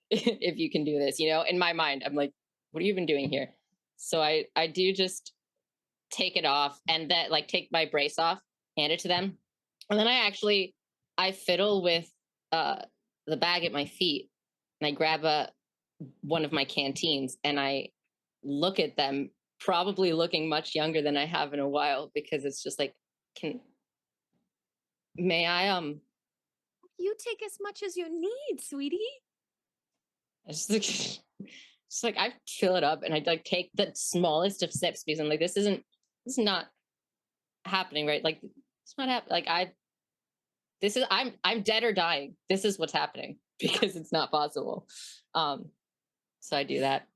if you can do this? In my mind, I'm like, what are you even doing here? So I do just take it off and then like take my brace off hand it to them. And then I fiddle with the bag at my feet, and I grab one of my canteens, and I look at them, probably looking much younger than I have in a while, because it's just like, may I You take as much as you need, sweetie. it's like I fill it up and I like take the smallest of sips, because I'm like, this is not happening, right? Like it's not happening. Like I'm dead or dying. This is what's happening because it's not possible. So I do that.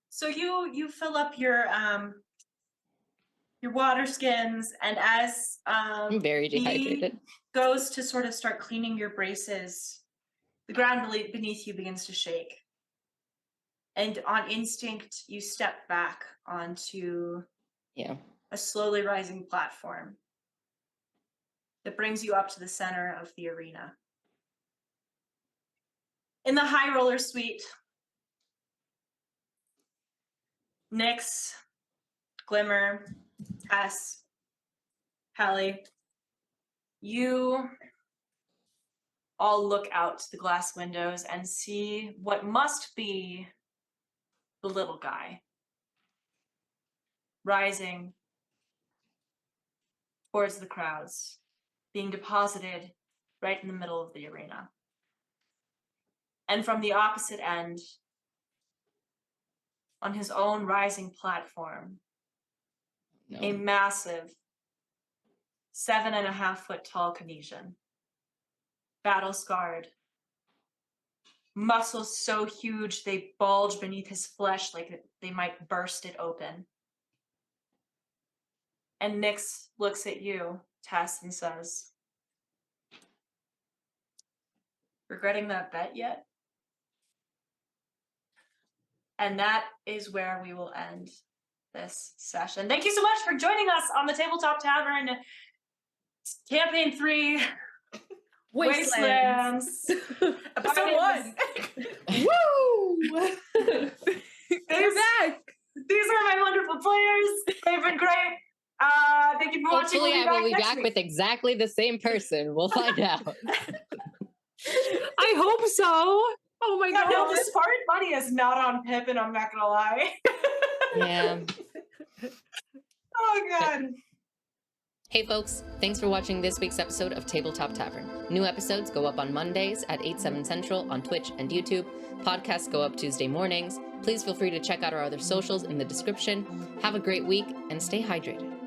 So you fill up your water skins, and as I'm very dehydrated. goes to sort of start cleaning your braces, the ground beneath you begins to shake. And on instinct, you step back onto a slowly rising platform that brings you up to the center of the arena. In the high roller suite, Nyx, Glimmer, Tess, Hallie, you all look out the glass windows and see what must be the little guy rising towards the crowds, being deposited right in the middle of the arena. And from the opposite end, on his own rising platform, a massive 7.5-foot tall Canesian, battle scarred, muscles so huge they bulge beneath his flesh like they might burst it open. And Nyx looks at you, Tess, and says, "Regretting that bet yet?" And that is where we will end this session. Thank you so much for joining us on the Tabletop Tavern Campaign 3 Wastelands. Episode 1. Woo! They're back. These are my wonderful players. They've been great. Thank you for watching. Hopefully I will be back with exactly the same person. We'll find out. I hope so. Oh my god. No, the Spartan money is not on Pippin, I'm not gonna lie. Yeah. Oh god. Hey folks, thanks for watching this week's episode of Tabletop Tavern. New episodes go up on Mondays at 8/7 Central on Twitch and YouTube. Podcasts go up Tuesday mornings. Please feel free to check out our other socials in the description. Have a great week and stay hydrated.